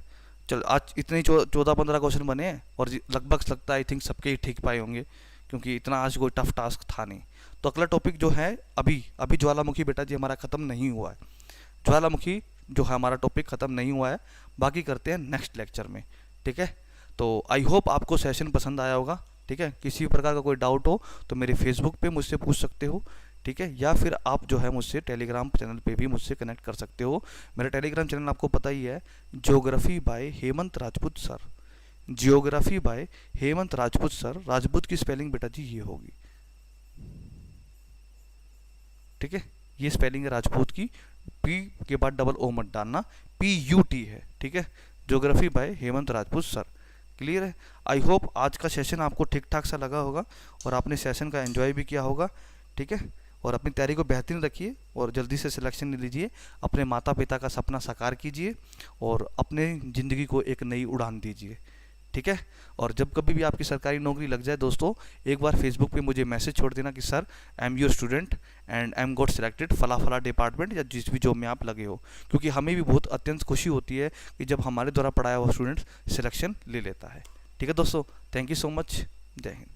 चल आज इतने ही 14-15 क्वेश्चन बने हैं और लगभग लगता है आई थिंक सबके ही ठीक पाए होंगे, क्योंकि इतना आज कोई टफ टास्क था नहीं। तो अगला टॉपिक जो है अभी अभी ज्वालामुखी बेटा जी हमारा ख़त्म नहीं हुआ है। ज्वालामुखी जो है हमारा टॉपिक ख़त्म नहीं हुआ है, बाकी करते हैं नेक्स्ट लेक्चर में। ठीक है, तो आई होप आपको सेशन पसंद आया होगा। ठीक है, किसी प्रकार का कोई डाउट हो तो मेरे फेसबुक पे मुझसे पूछ सकते हो। ठीक है, या फिर आप जो है मुझसे टेलीग्राम चैनल पे भी मुझसे कनेक्ट कर सकते हो। मेरा टेलीग्राम चैनल आपको पता ही है, geography by Hemant Rajput sir. Geography by Hemant Rajput sir. Rajput की स्पेलिंग बेटा जी ये होगी। ठीक है, ये स्पेलिंग है राजपूत की, पी के बाद डबल ओ मत डालना, PUT है। ठीक है, geography by Hemant Rajput sir. Clear है? आई होप आज का सेशन आपको ठीक ठाक सा लगा होगा और आपने सेशन का एंजॉय भी किया होगा। ठीक है, और अपनी तैयारी को बेहतरीन रखिए और जल्दी से सिलेक्शन ले लीजिए। अपने माता पिता का सपना साकार कीजिए और अपने ज़िंदगी को एक नई उड़ान दीजिए। ठीक है, और जब कभी भी आपकी सरकारी नौकरी लग जाए दोस्तों, एक बार फेसबुक पे मुझे मैसेज छोड़ देना कि sir I am your student and I am got selected फला फला डिपार्टमेंट, या जिस भी जॉब में आप लगे हो। क्योंकि हमें भी बहुत अत्यंत खुशी होती है कि जब हमारे द्वारा पढ़ाया हुआ स्टूडेंट सिलेक्शन ले लेता है। ठीक है दोस्तों, थैंक यू सो मच। जय हिंद।